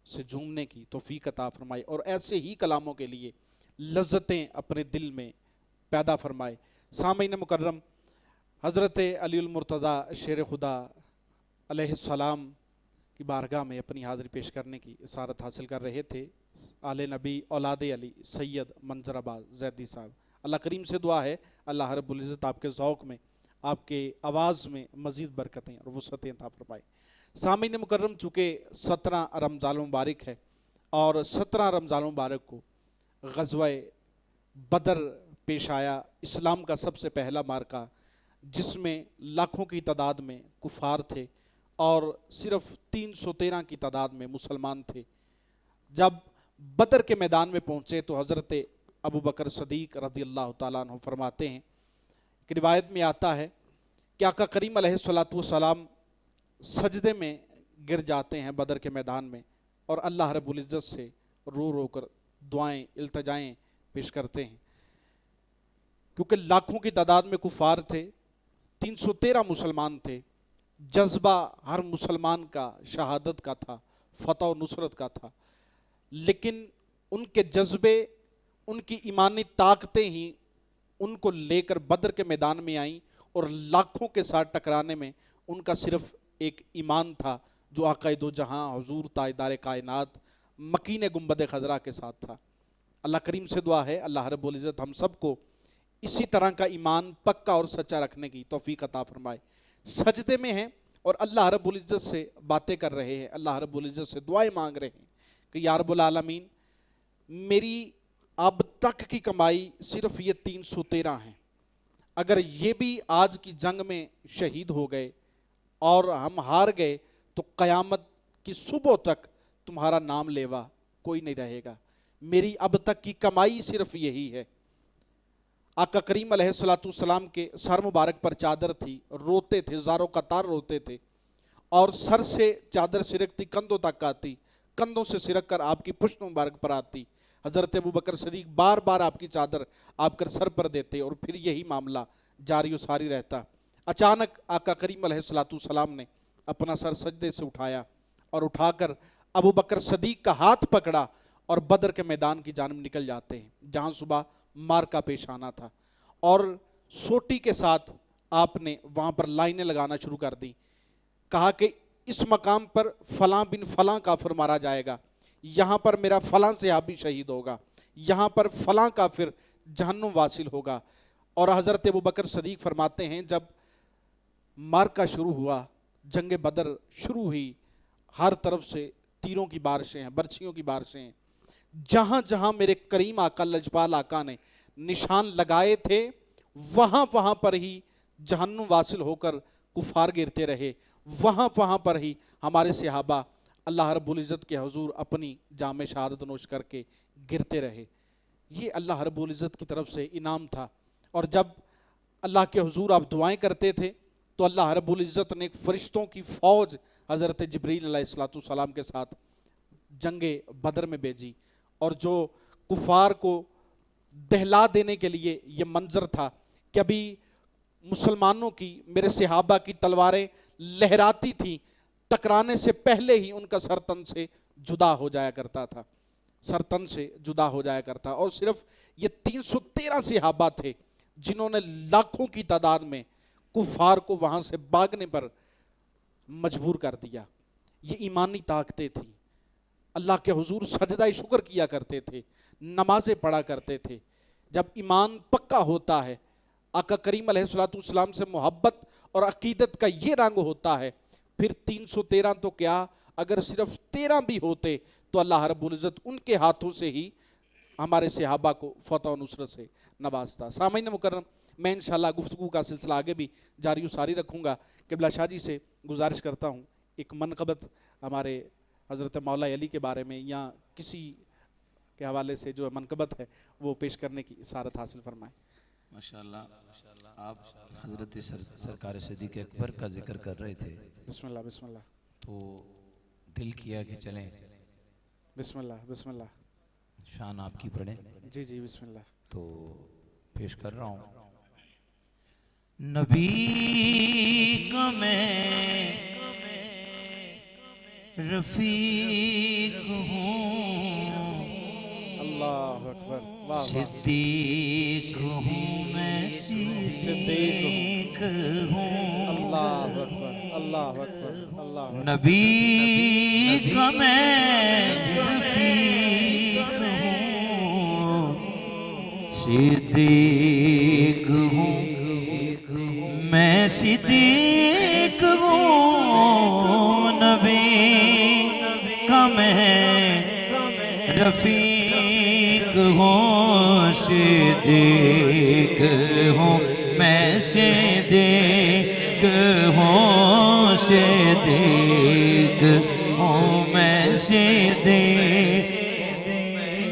से झूमने की तौफीक अता फरमाए और ऐसे ही कलामों के लिए लज्जतें अपने दिल में पैदा फरमाए। सामीन मुकर्रम, हज़रत अलीउल मुर्तज़ा शेर खुदा अलैहिस्सलाम की बारगाह में अपनी हाज़िरी पेश करने की इसारत हासिल कर रहे थे आले नबी औलाद अली सैयद मंजराबाद जैदी साहब। अल्लाह करीम से दुआ है अल्लाह रब्बुल इज़्ज़त आपके ज़ौक़ में, आपके आवाज़ में मज़ीद बरकतें और वुसअतें अता फरमाए। सामीन मुकर्रम, चूँकि 17 रमज़ान मुबारक है और 17 रमज़ान मुबारक को ग़ज़वा बदर पेश आया, इस्लाम का सबसे पहला मार्का जिसमें लाखों की तादाद में कुफार थे और सिर्फ 313 की तादाद में मुसलमान थे। जब बदर के मैदान में पहुँचे तो हज़रत अबू बकर सदीक रज़ी अल्लाह ताला अन्हु फरमाते हैं कि रिवायत में आता है कि आका करीम अलैहिस्सलातु वस्सलाम सजदे में गिर जाते हैं बदर के मैदान में और अल्लाह रब्बुल इज़्ज़त से रो रो कर दुआएँ इल्तिजाएँ पेश करते हैं, क्योंकि लाखों की तादाद में कुफार थे, 313 मुसलमान थे। जज्बा हर मुसलमान का शहादत का था, फतह और नुसरत का था, लेकिन उनके जज्बे, उनकी ईमानी ताकतें ही उनको लेकर बदर के मैदान में आईं और लाखों के साथ टकराने में उनका सिर्फ एक ईमान था जो आक़ाए दो जहां हुजूर ताजदार कायनात मकीन गुंबद खजरा के साथ था। अल्लाह करीम से दुआ है अल्लाह रब्बुल इज़्ज़त हम सबको इसी तरह का ईमान पक्का और सच्चा रखने की तौफीक अता फरमाए। सजदे में हैं और अल्लाह रब्बुल इज़्ज़त से बातें कर रहे हैं, अल्लाह रब्बुल इज़्ज़त से दुआएं मांग रहे हैं कि या रब्बुल आलमीन, मेरी अब तक की कमाई सिर्फ ये 313 हैं, अगर ये भी आज की जंग में शहीद हो गए और हम हार गए तो क़यामत की सुबह तक तुम्हारा नाम लेवा कोई नहीं रहेगा। मेरी अब तक की कमाई सिर्फ यही है। आका करीम अलैहिस्सलातु सलाम के सर मुबारक पर चादर थी, रोते थे, ज़ारों कतार रोते थे और सर से चादर सिरकती कंधों तक आती, कंधों से सिरक कर आपकी पुश्त मुबारक पर आती। हज़रत अबू बकर सदीक बार बार आपकी चादर आपकर सर पर देते और फिर यही मामला जारी व सारी रहता। अचानक आका करीम अलैहिस्सलातु सलाम ने अपना सर सजदे से उठाया और उठाकर अबू बकर सदीक का हाथ पकड़ा और बदर के मैदान की जानिब निकल जाते हैं जहाँ सुबह मार्का पेश आना था। और सोटी के साथ आपने वहाँ पर लाइनें लगाना शुरू कर दी, कहा कि इस मकाम पर फलां बिन फलां काफिर मारा जाएगा, यहाँ पर मेरा फलां सहाबी शहीद होगा, यहाँ पर फलां काफिर जहन्नुम वासिल होगा। और हज़रत अबू बकर सदीक फरमाते हैं जब मार्का शुरू हुआ, जंग बदर शुरू हुई, हर तरफ से तीरों की बारिशें हैं, बर्छियों की बारिशें हैं, जहां जहां मेरे करीम आका लजपाल आका ने निशान लगाए थे वहां वहां पर ही जहन्नुम वासिल होकर कुफार गिरते रहे, वहां वहां पर ही हमारे सहाबा अल्लाह रब्बुल इज़्ज़त के हुजूर अपनी जाम शहादत नोश करके गिरते रहे। ये अल्लाह रब्बुल इज़्ज़त की तरफ से इनाम था। और जब अल्लाह के हुजूर आप दुआएं करते थे तो अल्लाह रब्बुल इज़्ज़त ने एक फरिश्तों की फ़ौज हज़रत जिब्रील अलैहिस्सलातु सलाम के साथ जंगे बदर में भेजी और जो कुफार को दहला देने के लिए ये मंजर था कि अभी मुसलमानों की, मेरे सहाबा की तलवारें लहराती थी, टकराने से पहले ही उनका सर तन से जुदा हो जाया करता था, सर तन से जुदा हो जाया करता। और सिर्फ ये 313 सहाबा थे जिन्होंने लाखों की तादाद में कुफार को वहां से भागने पर मजबूर कर दिया। ये ईमानी ताकतें थी। अल्लाह के हुजूर सजदा शुक्र किया करते थे, नमाजें पढ़ा करते थे। जब ईमान पक्का होता है, आका करीम अलैहिस्सलातु वस्सलाम से मोहब्बत और अकीदत का ये रंग होता है, फिर 313 तो क्या, अगर सिर्फ 13 भी होते तो अल्लाह रब्बुल इज़्ज़त उनके हाथों से ही हमारे सहाबा को फतह और नुसरत से नवाजता। सामीन मुकर्रम, मैं इंशाल्लाह गुफ्तगू का सिलसिला आगे भी जारी व सारी रखूँगा। क़िबला शाह जी से गुजारिश करता हूँ एक मनक़बत हमारे हज़रत मौला अली के बारे में या किसी के हवाले से जो मनक़बत है वो पेश करने की इसारत हासिल फरमाएँ। माशाल्लाह, आप हज़रत सरकार सिद्दीक़ अकबर का जिक्र कर रहे थे, बिस्मिल्लाह बिस्मिल्लाह, तो दिल किया कि चलें बिस्मिल्लाह बिस्मिल्लाह, शान आपकी पढ़ें, जी जी बिस्मिल्लाह। तो पेश कर रहा हूँ। नबी का मैं रफीक हूँ, अल्लाह अकबर, वाह वाह, सिद्दीक हूँ मैं, सिद्दीक हूँ, अल्लाह अकबर, अल्लाह अकबर, अल्लाह अकबर। नबी का मैं रफीक हूँ, सिद्दीक हूँ मैं, सिद्दीक हूँ, नबी का मैं रफीक हूँ, सिद्दीक हूँ मैं, सिद्दीक हूँ, सिद्दीक हूँ मैं, सिद्दीक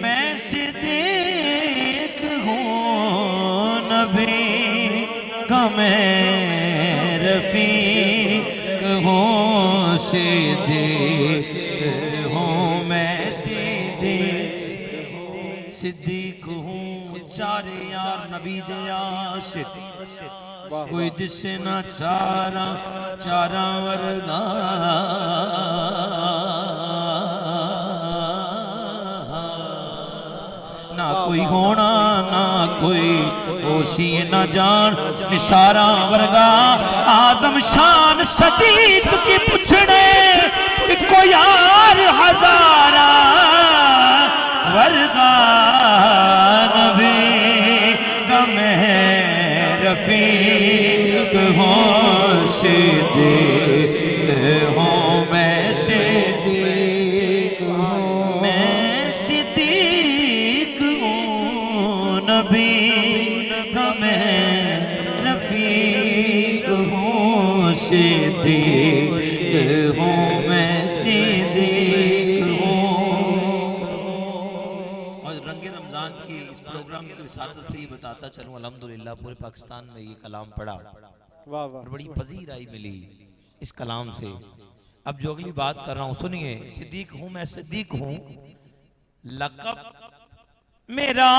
मैं, सिद्दीक हूँ, नबी का मैं रफीक हूँ, सिद्दीक हूँ मैं, सिद्दीक हूँ। चार यार नबी दे आशिक, कोई दिसे ना चारा चारा वर्गा, ना कोई होना ना कोई होशी न जान, निसारा वर्गा आजम शान सदीक की पुछड़े, को यार हजारा वर्गा, नबी का मैं रफीक हूँ, सिद्दीक हूँ मैं, सिद्दीक हूँ मैं, सिद्दीक हूँ, नबी का मैं रफीक हूँ, सिद्दीक हूँ मैं, सिद्दीक हूँ। और रंगे रमजान की इस प्रोग्राम की विसातत से ये बताता चलूँ, अल्हम्दुलिल्लाह पूरे पाकिस्तान में ये कलाम पढ़ा वाह वाह, और बड़ी पजीराई मिली इस कलाम से। अब जो अगली बात कर रहा हूँ सुनिए। सिद्दीक हूँ मैं, सिद्दीक हूँ, लक़ब मेरा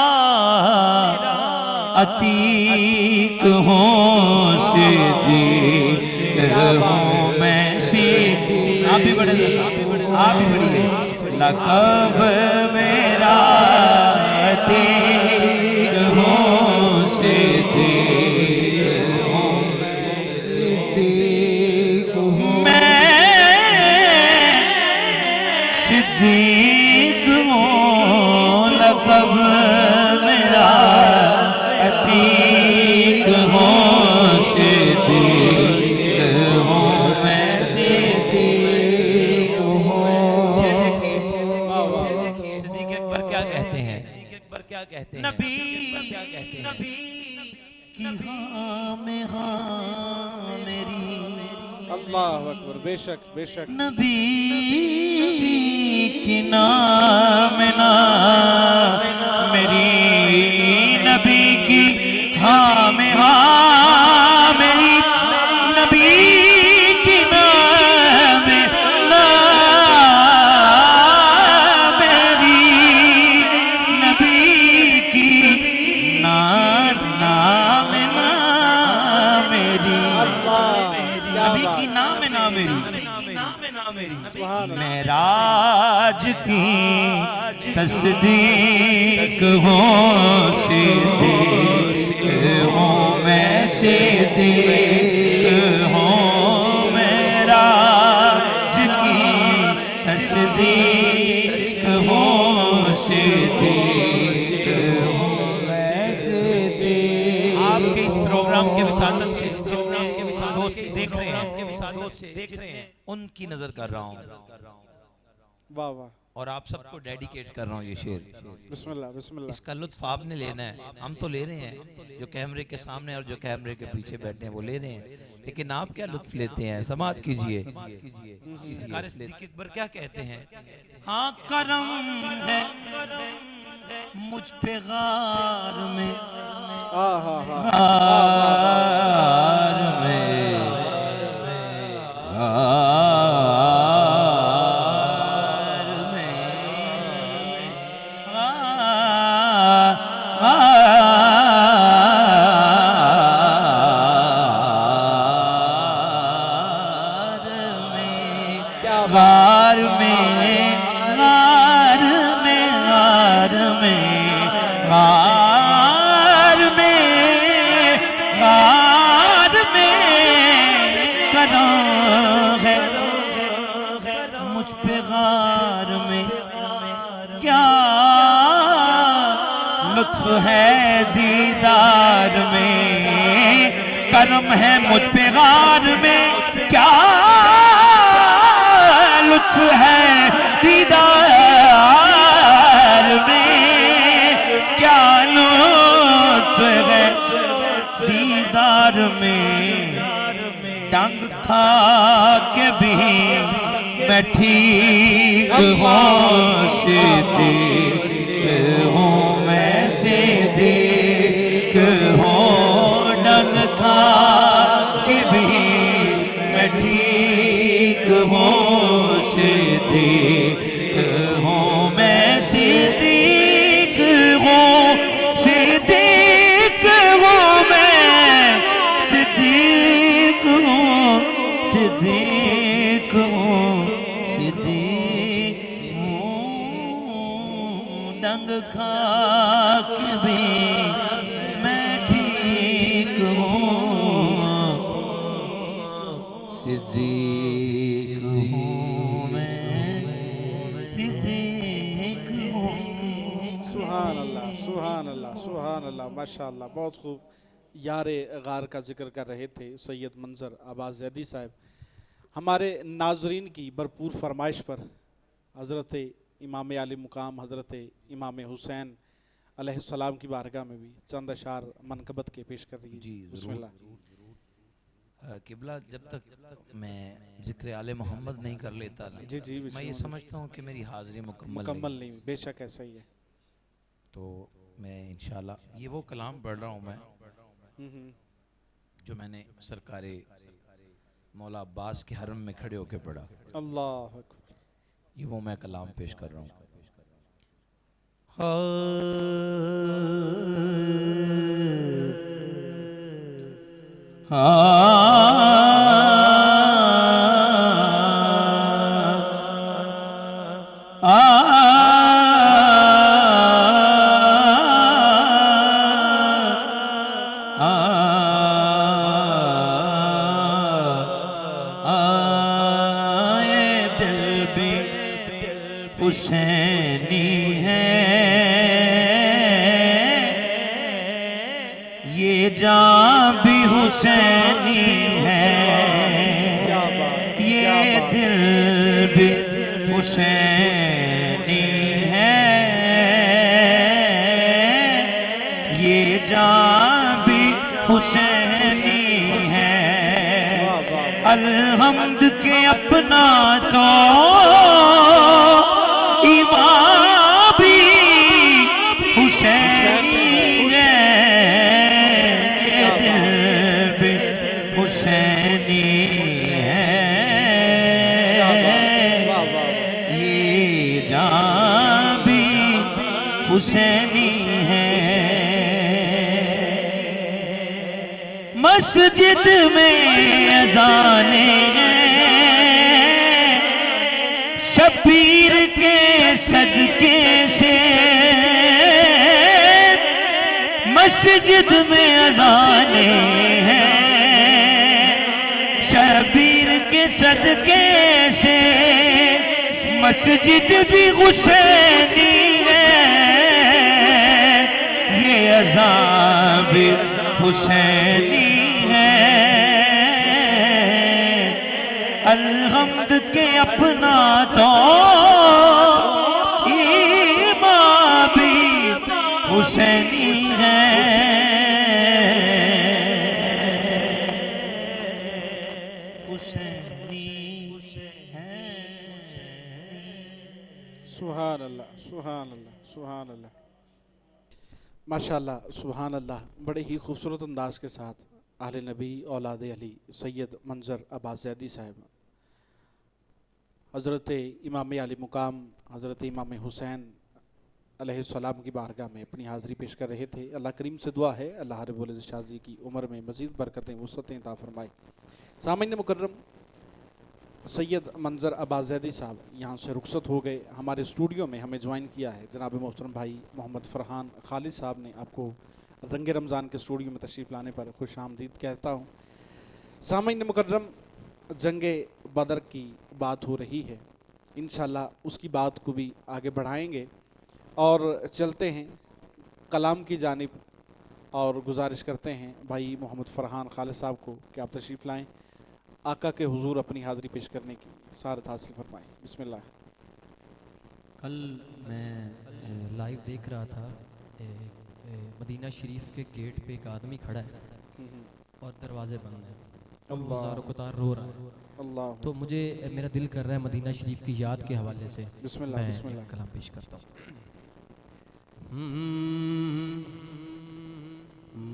अतीक हूँ, सिद्दीक हूँ मैं, सिद्दीक। आप भी बढ़िए, आप भी बढ़िए। लक़ब मेरा अतीक हूँ, सिद्दीक हूँ, सिद्दीक हूँ मैं, सिद्दीक हूँ। लक़ब मेरा अतीक हूँ, सिद्दीक हूँ मैं, सिद्दीक हूँ। सिद्दीक अकबर क्या कहते हैं? क्या कहते हैं? नबी क्या कहते हैं? कि हाँ में हाँ मेरी, अल्लाह अकबर, बेशक बेशक, नबी की नाम ना मेरी, नबी की हाँ में हाँ मेरी, नबी की नाम ना मेरी, नबी की नाम ना मेरी, नबी की नाम ना मेरी, मेराज की तस्दीक हूँ, सिद्दीक हूँ मैं, सिद्दीक हूँ। मेराज की तस्दीक हूँ, सिद्दीक हूँ मैं, सिद्दीक। आपके इस प्रोग्राम के विसातत से दोस्त देख रहे हैं, उनकी नजर कर रहा हूँ। वाह वाह, और आप सबको डेडिकेट कर रहा हूँ ये शेर। बिस्मिल्लाह बिस्मिल्लाह। इसका लुत्फ आपने लेना है, हम तो ले रहे हैं, जो कैमरे के सामने और जो कैमरे के पीछे बैठे हैं वो ले रहे हैं, लेकिन आप क्या लुत्फ लेते हैं, समात कीजिए। कारी सिद्दीक अकबर क्या कहते हैं? हाँ करम है मुझ पे गार में, हाँ हाँ गार में, गार में, गार में, गार में, गार में, गार में, गार में करम है मुझ पे गार में, क्या लुत्फ है दीदार में, करम है मुझ पे गार में, क्या लुत्फ है दीदार में, क्या लुत्फ है दीदार में, डंग खा के भी मैं ठीक हूँ, सिद्दीक हूँ मैं, सिद्दीक हूँ, डंग खा के भी मैं ठीक हूँ, सिद्दीक हूँ मैं, सिद्दीक हूँ, सिद्दीक हूँ मैं, सिद्दीक हूँ, सिद्दीक हूँ, सिद्दीक हूँ, डंग खा के भी मैं ठीक हूँ, सिद्दीक हूँ मैं, सिद्दीक हूँ। सुभान अल्लाह सुभान अल्लाह सुभान अल्लाह, माशाअल्लाह। बहुत खूब यारे गार का जिक्र कर रहे थे सैयद मंजर अब्बास ज़ैदी साहब। हमारे नाजरीन की भरपूर फरमाइश पर हज़रत इमाम आली मुकाम हज़रत इमाम हुसैन अलैहिस्सलाम की बारगाह में भी चंद अशार मनकबत के पेश कर रही जी, है। बिस्मिल्लाह। किबला, जब तक मैं जिक्र आले मोहम्मद नहीं कर लेता ना, जी जी मैं ये समझता हूँ कि मेरी हाज़िरी मुकम्मल नहीं, बेशक ऐसा ही है। तो मैं इंशाल्लाह ये वो कलाम पढ़ रहा हूँ मैं, जो मैंने सरकारे मौला अब्बास के हरम में खड़े होकर पढ़ा। अल्लाह अकबर। ये वो मैं कलाम पेश कर रहा हूँ। हुसैनी है ये जान भी हुसैनी है, ये दिल भी हुसैनी है, ये जान भी हुसैनी है, अलहम्द के अपना तो इमाम भी हुसैनी है, ये दिल भी हुसैनी है, ये जान भी हुसैनी है। मस्जिद में अज़ाने शबीर के सदके से, मस्जिद में अज़ाने हैं शबीर के सदके से, मस्जिद भी हुसैनी है, ये अज़ान भी हुसैनी है, अलहम्द के अपना तो हुसैनी है, हुसैनी है। सुभान अल्लाह, सुभान अल्लाह, सुभान अल्लाह, माशाअल्लाह, सुभान अल्लाह। बड़े ही खूबसूरत अंदाज के साथ आले नबी औलाद अली सैयद मंजर अब्बास ज़ैदी साहब हज़रत इमाम अली मुकाम हज़रत इमाम हुसैन अलैहिस्सलाम की बारगाह में अपनी हाज़िरी पेश कर रहे थे। अल्लाह करीम से दुआ है अल्लाह रब्बुल इज़्ज़त शाह जी की उम्र में मज़ीद बरकतें वुसअतें अता फरमाए। सामईन मुकर्रम, सैयद मंजर अब्बास ज़ैदी साहब यहाँ से रुखसत हो गए। हमारे स्टूडियो में हमें ज्वाइन किया है जनाब मोहतरम भाई मोहम्मद फ़रहान खालिद साहब ने। आपको रंगे रमज़ान के स्टूडियो में तशरीफ़ लाने पर खुश आमदीद कहता हूँ। सामईन मुकर्रम, जंगे बदर की बात हो रही है, इंशाल्लाह उसकी बात को भी आगे बढ़ाएंगे और चलते हैं कलाम की जानिब और गुजारिश करते हैं भाई मोहम्मद फ़रहान खालिद साहब को कि आप तशरीफ़ लाएँ, आका के हुजूर अपनी हाज़िरी पेश करने की सारत हासिल फरमाएँ। बिस्मिल्लाह। कल मैं लाइव देख रहा था, मदीना शरीफ के गेट पे एक आदमी खड़ा है और दरवाजे बंद हैं, गुज़ारो कुतार रो रहा है। अल्लाह, तो मुझे मेरा दिल कर रहा है मदीना शरीफ की याद के हवाले से बिस्मिल्लाह, मैं बिस्मिल्लाह। एक कलाम पेश करता हूँ।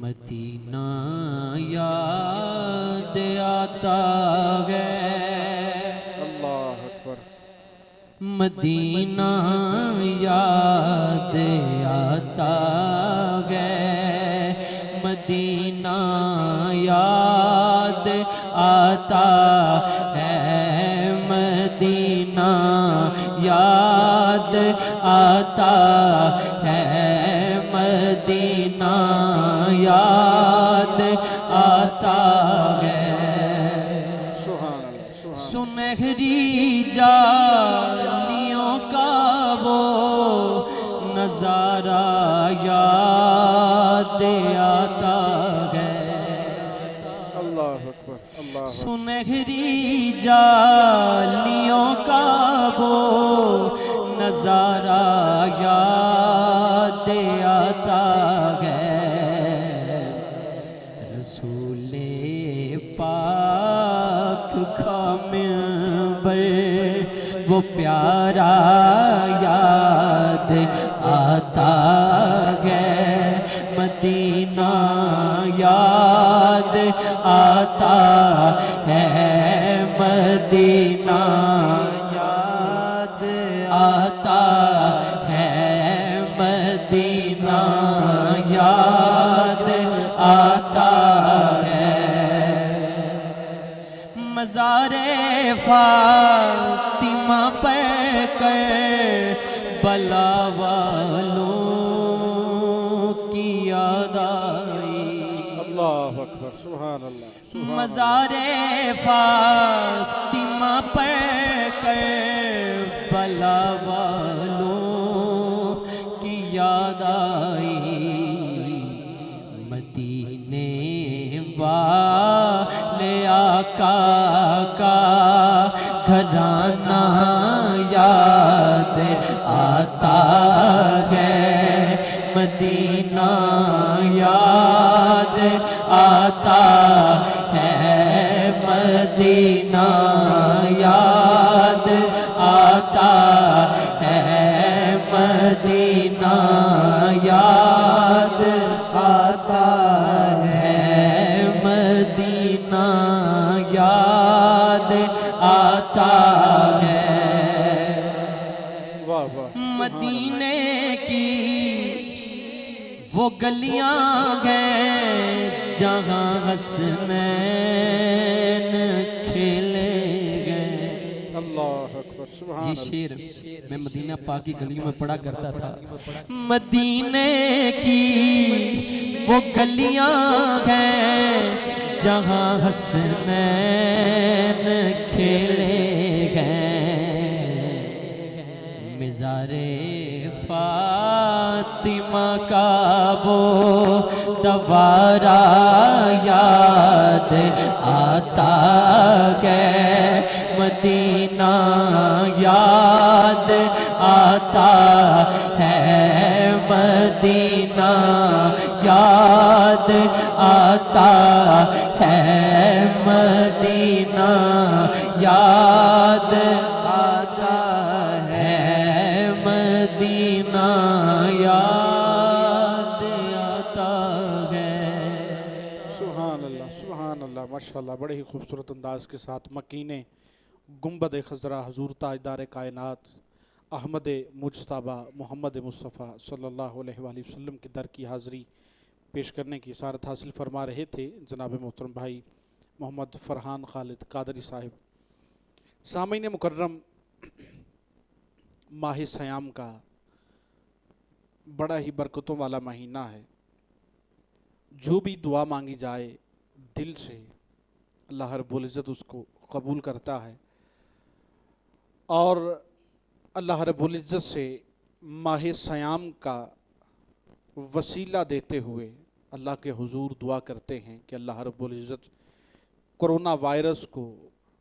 मदीना याद आता है, अल्लाह अकबर। मदीना याद आता है, मदीना याद आता है, मदीना याद आता है, मदीना याद आता है। सुभान अल्लाह, सुभान सुनहरी जालियों का वो नजारा याद आता है, अल्लाह अकबर, अल्लाह सुनहरी जालियों का वो नजारा याद आता है। रसूले पाक का मिंबर वो प्यारा याद आता है, मदीना याद आता है, मदीना याद आता है, मदीना याद आता है। मज़ारे फातिमा पर कर बला वालों की याद आई, अल्लाह अकबर, सुभान अल्लाह, सुभान मज़ारे फातिमा पर कर बला वालों की याद आई, मदीने वाले आका का घराना याद आता है, मदीना याद आता है, मदीना याद आता है, मदीना याद आता है, मदीना याद आता है। वाह वाह। मदीने की वो गलियां हैं जहाँ हसनैन खेले गए। अल्लाह अकबर, सुभान ये अल्लाह। शेर मैं मदीना पाक की गलियों में पढ़ा करता था। मदीने की वो गलियां हैं जहाँ हसनैन खेले गए, मिज़ारे फातिमा का वो दवारा याद आता है, मदीना याद आता है, मदीना याद आता है, मदीना याद आता है, मदीना याद आता है। सुभान अल्लाह माशाल्लाह। बड़े ही खूबसूरत अंदाज के साथ मकीने गुंबद खज़रा हुजूर ताजदार कायनात अहमद मुज्तबा मोहम्मद मुस्तफ़ा सल्लल्लाहु अलैहि वसल्लम के दर की हाज़री पेश करने की सारत हासिल फरमा रहे थे जनाब मोहतरम भाई मोहम्मद फ़रहान खालिद कादरी साहिब। सामीन मुकर्रम, माह सयाम का बड़ा ही बरकतों वाला महीना है। जो भी दुआ मांगी जाए दिल से अल्लाह रब्बुल इज़्ज़त उसको कबूल करता है और अल्लाह रब्बुल इज़्ज़त से माह सयाम का वसीला देते हुए अल्लाह के हुजूर दुआ करते हैं कि अल्लाह रब्बुल इज़्ज़त कोरोना वायरस को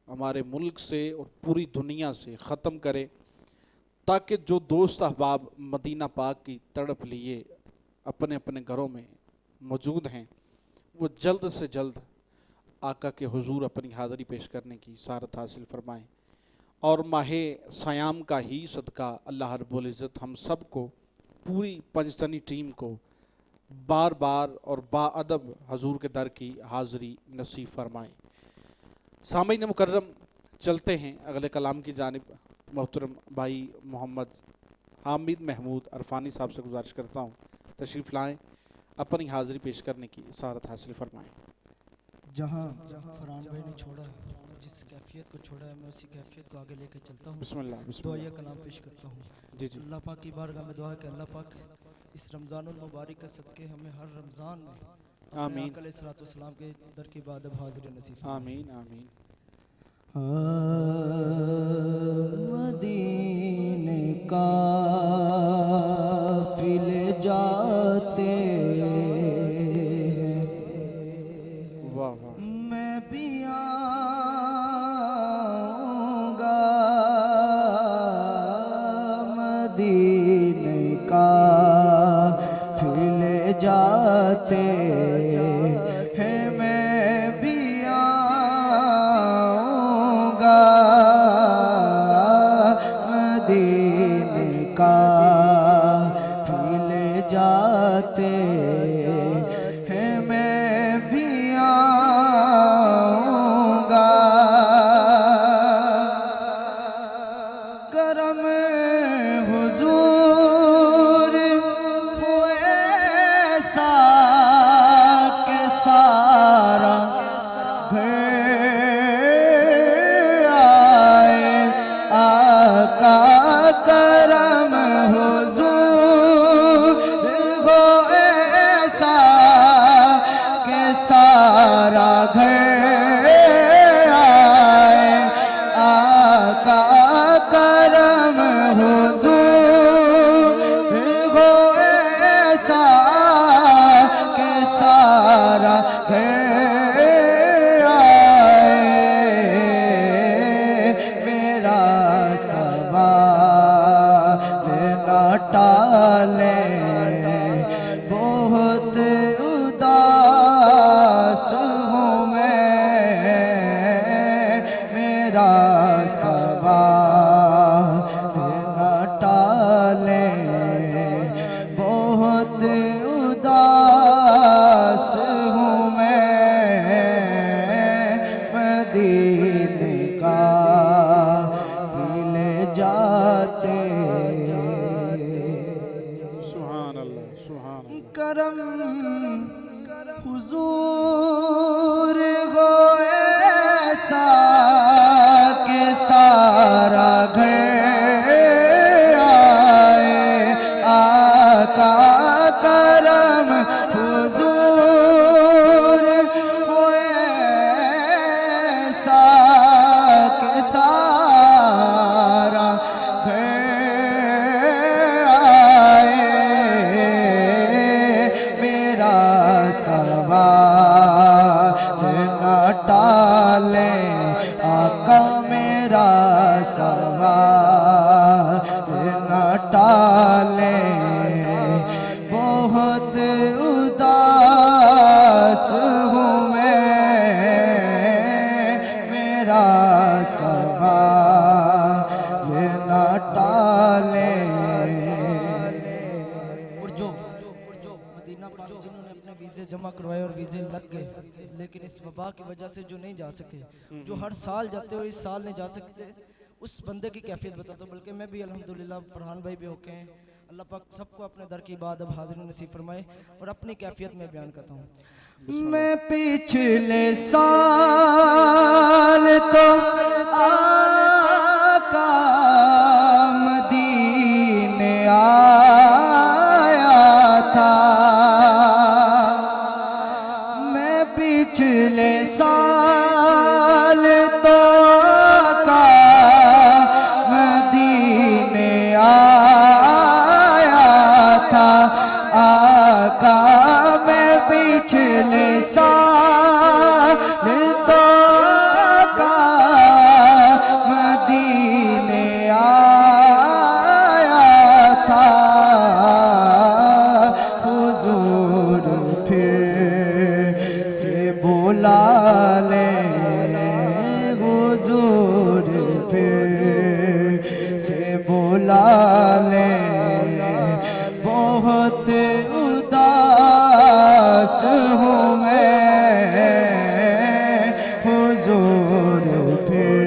हमारे मुल्क से और पूरी दुनिया से ख़त्म करे, ताकि जो दोस्त अहबाब मदीना पाक की तड़प लिए अपने अपने घरों में मौजूद हैं वो जल्द से जल्द आका के हुजूर अपनी हाज़री पेश करने की सारत हासिल फरमाएँ और माह सयाम का ही सदका अल्लाह रब्बुल इज़्ज़त हम सब को, पूरी पंजतनी टीम को बार बार और बाअदब हजूर के दर की हाज़री नसीब फरमाएँ। सामीन मुकर्रम, चलते हैं अगले कलाम की जानिब। मोहतरम भाई मोहम्मद हामिद महमूद अरफानी साहब से गुजारिश करता हूँ तशरीफ़ लाएँ, अपनी हाज़री पेश करने की सारत हासिल फरमाएँ। जहाँ फरहान भाई ने छोड़ा, जिस कैफियत को छोड़ा है, मैं उसी कैफियत को आगे लेकर चलता हूँ। बिस्मिल्लाह दुआ बिस्मिल्लाह। या कलाम पेश करता हूँ। जी जी। अल्लाह पाक की बारगाह में दुआ है कि अल्लाह पाक इस रमज़ानुल मुबारक के सदक़े हमें हर रमज़ान में आमीन अलैहिस्सलाम के दर की बादब हाज़िर नसीब फरमाए। आमीन आमीन। मदीने काफ़िले जाते हैं, वाह वाह। मैं भी आऊँगा मदीने काफ़िले जाते हैं, मैं भी आऊँगा मदीने काफ़िले जाते हैं, मैं भी आऊँगा। करम हुजूर हो ऐसा के सारा घर आए आका। करम हुजूर हो ऐसा के सारा घर आए आका। करम हुजूर हो ऐसा के सारा घर आए। मेरा सवाल न टाले, बहुत उदास हूँ मैं। मेरा सवाल न टाले, बहुत उदास हूँ मैं। मदीने काफ़िले जाते सुभान अल्लाह सुभान अल्लाह। करम हुजूर हो ऐसा के सारा घर आए आका। करम हुजूर हो ऐसा के सारा घर आए। मेरा सवाल जमा करवाए और वीज़े लग गए, लेकिन इस वबा की वजह से जो नहीं जा सके, जो हर साल जाते हो इस साल नहीं जा सकते, उस बंदे की कैफियत बताता हूँ। बल्कि मैं भी अल्हम्दुलिल्लाह, फरहान भाई भी होके हैं, अल्लाह पाक सबको अपने दर की बात अब हाजिर नसीब फरमाए। और अपनी कैफियत में बयान करता हूँ। मैं पिछले साल तो आका मदीने आया था, मैं पिछले साल तो आका मदीने आया था। आका मैं पिछले साल तो आका मदीने आया था। हुजूर फिर से बुला ले, हुजूर फिर से बुला ले, बहुत उदास हूँ मैं। हुजूर फिर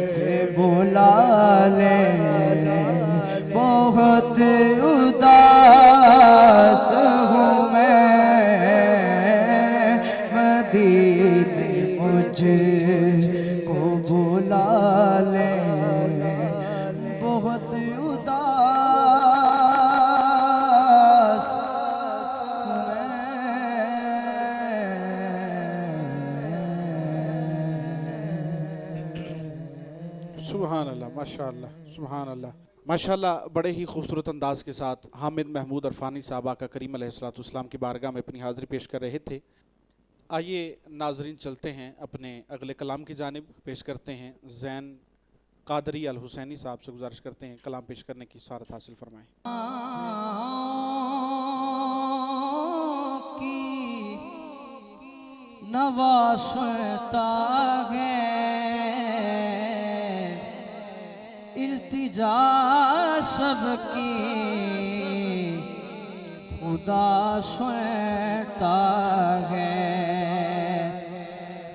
से बुला ले, बहुत उदास हूँ मैं। मदीने मुझको बुला ले, बहुत उदास सुभान अल्लाह, माशाअल्लाह, सुभान अल्लाह, माशाअल्लाह। बड़े ही खूबसूरत अंदाज के साथ हामिद महमूद अरफानी साहब आका करीम अलैहिस्सलाम की बारगाह में अपनी हाज़िरी पेश कर रहे थे। आइए नाजरीन चलते हैं अपने अगले कलाम की जानिब। पेश करते हैं ज़ैन कादरी अल हुसैनी साहब से, गुजारिश करते हैं कलाम पेश करने की सारत हासिल फरमाएं। नवासता है इल्तिजा सबकी, खुदा सुनता है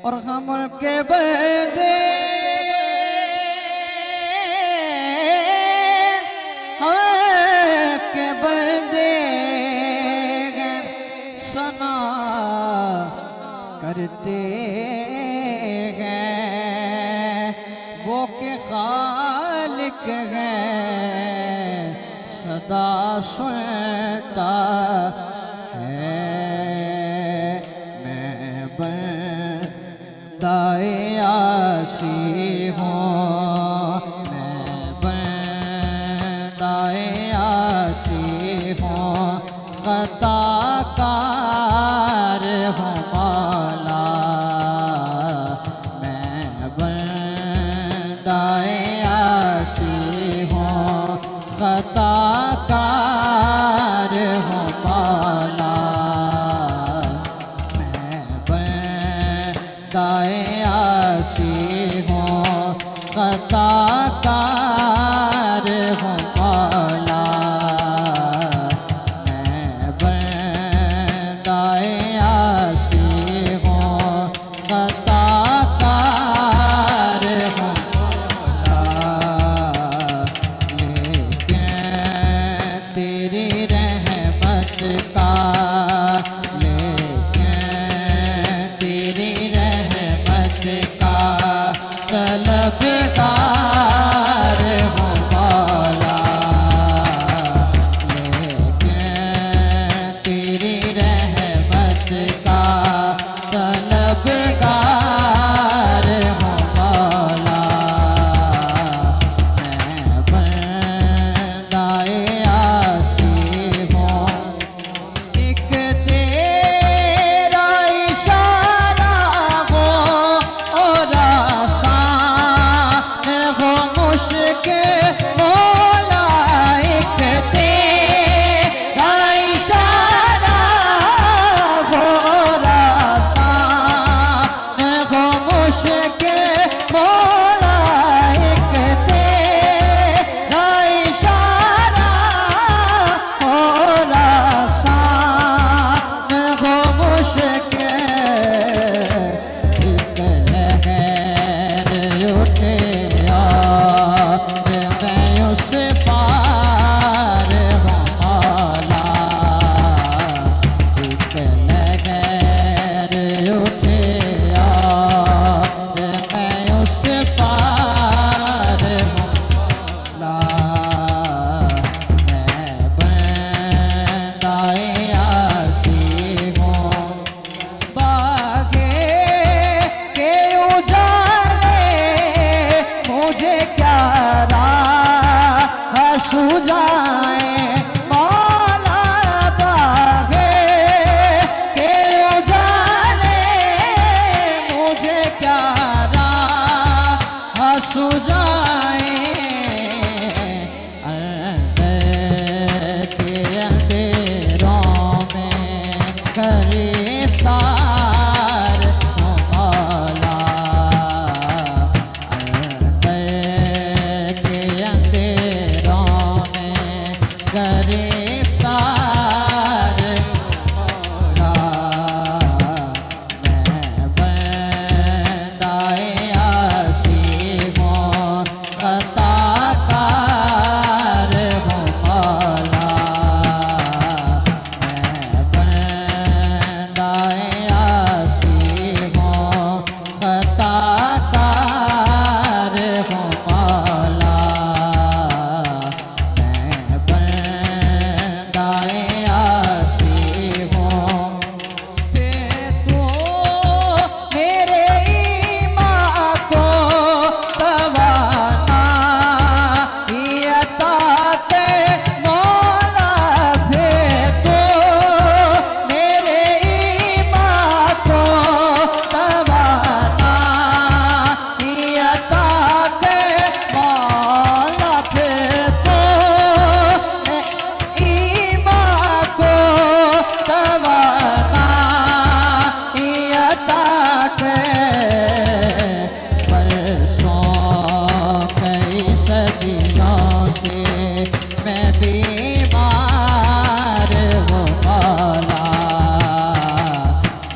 और हम के बंदे के बंदे सना करते हैं। वो के खालिक है सदा सुनता है। मैं बंदाए आसी हूँ, मैं बंदाए आसी हूँ, खताकार हूँ मौला। मैं बंदाए आसी हूँ, खताकार हूँ मौला। मैं बंदाए आसी हूँ, खताकार हूँ मौला। मैं बंदाए आसी हूँ, खताकार हूँ मौला। लेकिन गिरफ्तार मौला मैं बंदाए आसी हूँ खताकार हूँ मौला मैं बंदाए आसी हूँ खताकार हूँ मौला मैं बंदाए आसी हूँ पे तू मेरे ईमान को तवाना अता के मौला पे तू मेरे ईमान को तवाना अता के मौला पे तू ईमान को तवाना अता के परसों कई सदियों से मैं बीमार हूँ मौला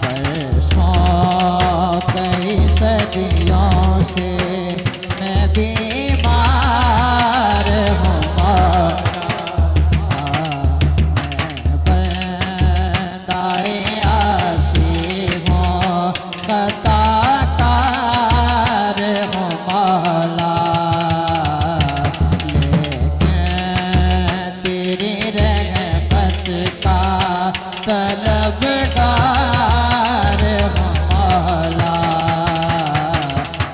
परसों कई सदियों से मैं बीमार हूँ मौला बंदाए आसी हूँ खताकार हूँ मौला लेकिन तेरी रहमत का तलबगार हूँ मौला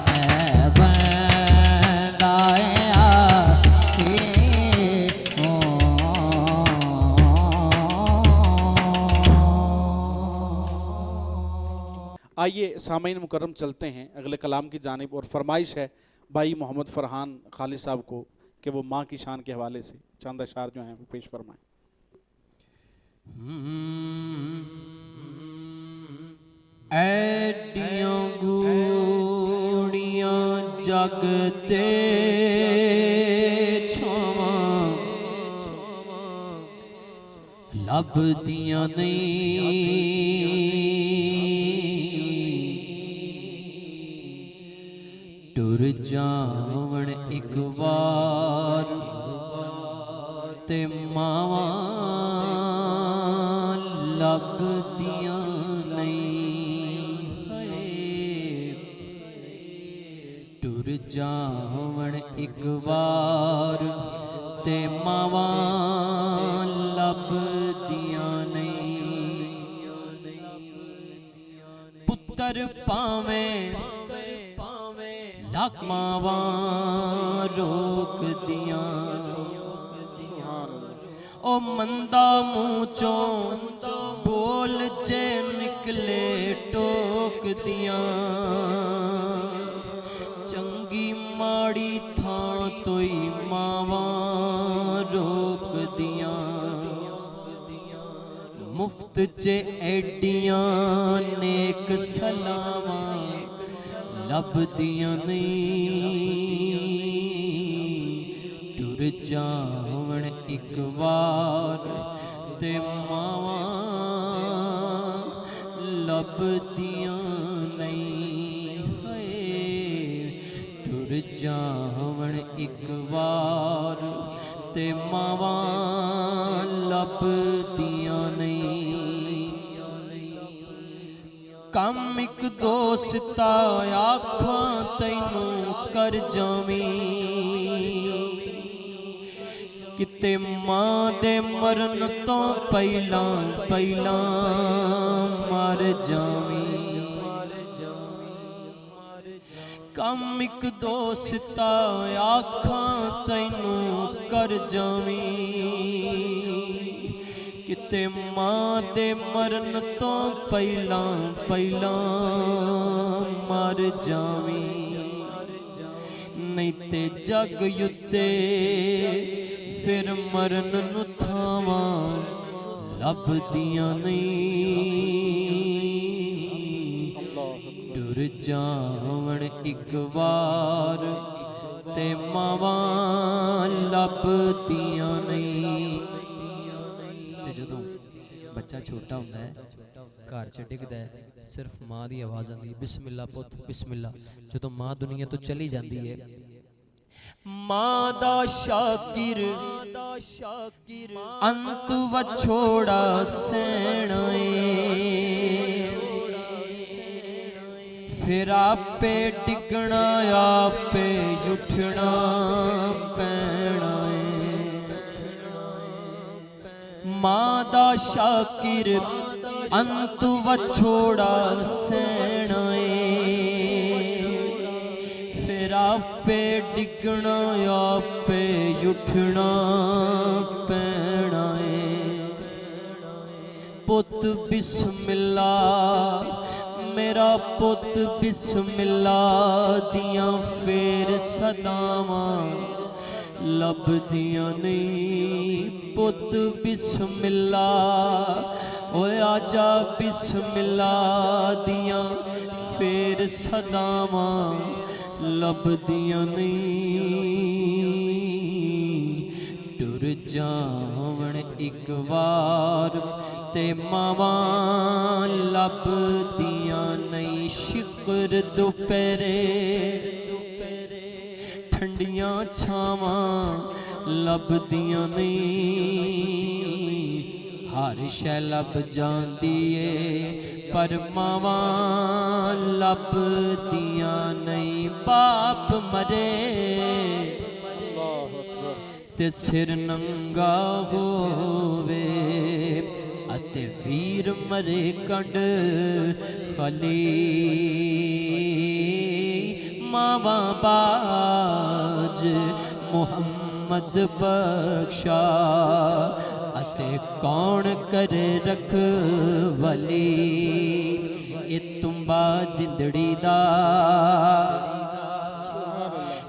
मैं बंदाए आसी हूँ। आइए सामीन मुकर्रम चलते हैं अगले कलाम की जानिब। और फरमाइश है भाई मोहम्मद फरहान खालिद साहब को कि वो माँ की शान के हवाले से चंद अशार जो हैं वो पेश फरमाएं। ऐडियां गूड़ियां जगते छावां लभदियां नहीं टुर जावण एक वार ते मावां लभदियां नहीं टुर जावण एक वार ते मावां लभदियां नहीं पुत्तर पावें लख मावां रोक दियां ओ मंदा मुँह चों बोल जे निकले टोक दियां चंगी माड़ी थां तोई मावां रोक दियां मुफ्त चे एडियां नेक सलावां लभदियां नहीं टुर जावण एक वार ते मावां लभदियां नहीं टुर जावण एक वार ते मावां लभदियां नहीं कम एक दोस्ता आखां तैनू कर जावीं किते मां दे मरन तो पहिलां मर जावीं कम एक दोस्ता आखां तैनू कर जावीं किते मां दे मरन तो पहिलां मर जावीं नहीं ते जग युते फिर मरन नु थावां लभदियां नहीं टुर जावण एक वार ते मावां लभदियां नहीं ਜਦੋਂ ਬੱਚਾ ਛੋਟਾ ਹੁੰਦਾ ਹੈ ਘਰ 'ਚ ਡਿੱਗਦਾ ਹੈ ਸਿਰਫ ਮਾਂ ਦੀ ਆਵਾਜ਼ ਆਉਂਦੀ ਹੈ ਬਿਸਮਿਲ੍ਲਾ ਪੁੱਤ ਬਿਸਮਿਲ੍ਲਾ। ਜਦੋਂ ਮਾਂ ਦੁਨੀਆ ਤੋਂ ਚਲੀ ਜਾਂਦੀ ਹੈ ਮਾਂ ਦਾ ਸ਼ਾਕਿਰ ਅੰਤ ਵਛੋੜਾ ਸਹਿਣਾ ਏ, ਫਿਰ ਆਪੇ ਡਿੱਗਣਾ ਆਪੇ ਉੱਠਣਾ ਪੈਣਾ ਏ। ਮਾਂ ਦਾ ਸ਼ਾਕਿਰ ਅੰਤ ਵਛੋੜਾ ਸਹਿਣਾ ਏ, ਫਿਰ ਆਪੇ ਡਿੱਗਣਾ ਆਪੇ ਉੱਠਣਾ ਪੈਣਾ ਏ। ਪੁੱਤ ਬਿਸਮਿਲ੍ਲਾ ਮੇਰਾ ਪੁੱਤ ਬਿਸਮਿਲ੍ਲਾ ਦੀਆਂ ਫੇਰ ਸਦਾਵਾਂ ਲੱਭਦੀਆਂ ਨਹੀਂ। ਪੁੱਤ ਬਿਸਮਿਲ੍ਲਾ ਓਏ ਆਜਾ ਬਿਸਮਿਲ੍ਲਾ ਦੀਆਂ ਫੇਰ ਸਦਾਵਾਂ ਲੱਭਦੀਆਂ ਨਹੀਂ। ਟੁਰ ਜਾਵਣ ਇੱਕ ਵਾਰ ਤੇ ਮਾਵਾਂ ਲੱਭਦੀਆਂ ਨਹੀਂ। ਸ਼ਿਕਰ ਦੁਪਹਿਰੇ ਠੰਡੀਆਂ ਛਾਵਾਂ ਲੱਭਦੀਆਂ ਨਹੀਂ। ਹਰ ਸ਼ੈ ਲੱਭ ਜਾਂਦੀ ਏ ਪਰ ਮਾਵਾਂ ਲੱਭਦੀਆਂ ਨਹੀਂ। ਬਾਪ ਮਰੇ ਤੇ ਸਿਰ ਨੰਗਾ ਹੋਵੇ ਅਤੇ ਵੀਰ ਮਰੇ ਕੰਡ ਖਾਲੀ। ਮਾਵਾਂ ਬਾਜ ਮੁਹੰਮਦ ਬਖਸ਼ਾ ਅਤੇ ਕੌਣ ਕਰੇ ਰਖਵਾਲੀ। ਇਹ ਤੁੰਬਾ ਜਿੰਦੜੀ ਦਾ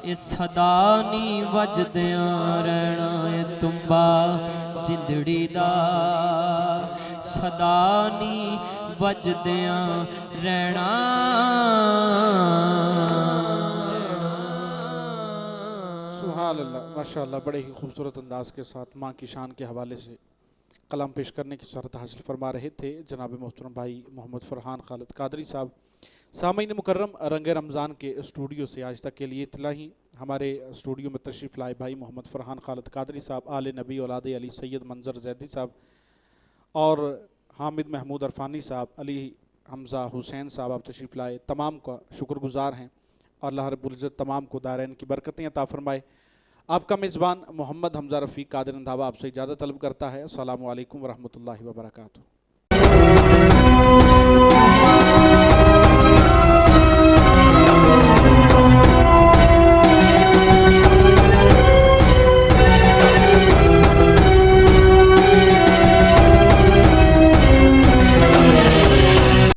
ਇਹ ਸਦਾ ਨੀ ਵੱਜਦਿਆਂ ਰਹਿਣਾ। ਇਹ ਤੁੰਬਾ ਜਿੰਦੜੀ ਦਾ ਸਦਾ ਨੀ ਵੱਜਦਿਆਂ ਰਹਿਣਾ। सुभान अल्लाह माशाअल्लाह। बड़े ही खूबसूरत अंदाज के साथ माँ की शान के हवाले से कलाम पेश करने की शरत हासिल फरमा रहे थे जनाब मोहतरम भाई मोहम्मद फरहान खालिद कादरी साहब। सामीन मुकर्रम रंग रमज़ान के स्टूडियो से आज तक के लिए इतना ही। हमारे स्टूडियो में तशरीफ़ लाए भाई मोहम्मद फरहान खालिद कादरी साहब, आले नबी औलाद अली सैयद मंजर जैदी साहब और हामिद महमूद अरफानी साहब, अली हमज़ा हुसैन साहब, आप तशरीफ़ लाए। तमाम का शुक्रगुज़ार हैं और अल्लाह रब्बुल इज़्ज़त तमाम को दारैन की बरकतें अता फरमाए। आपका मेज़बान मोहम्मद हमज़ा रफ़ीक कादिर रंधावा आपसे इजाज़त तलब करता है। अस्सलामु अलैकुम वरहमतुल्लाहि वबरकातुहू।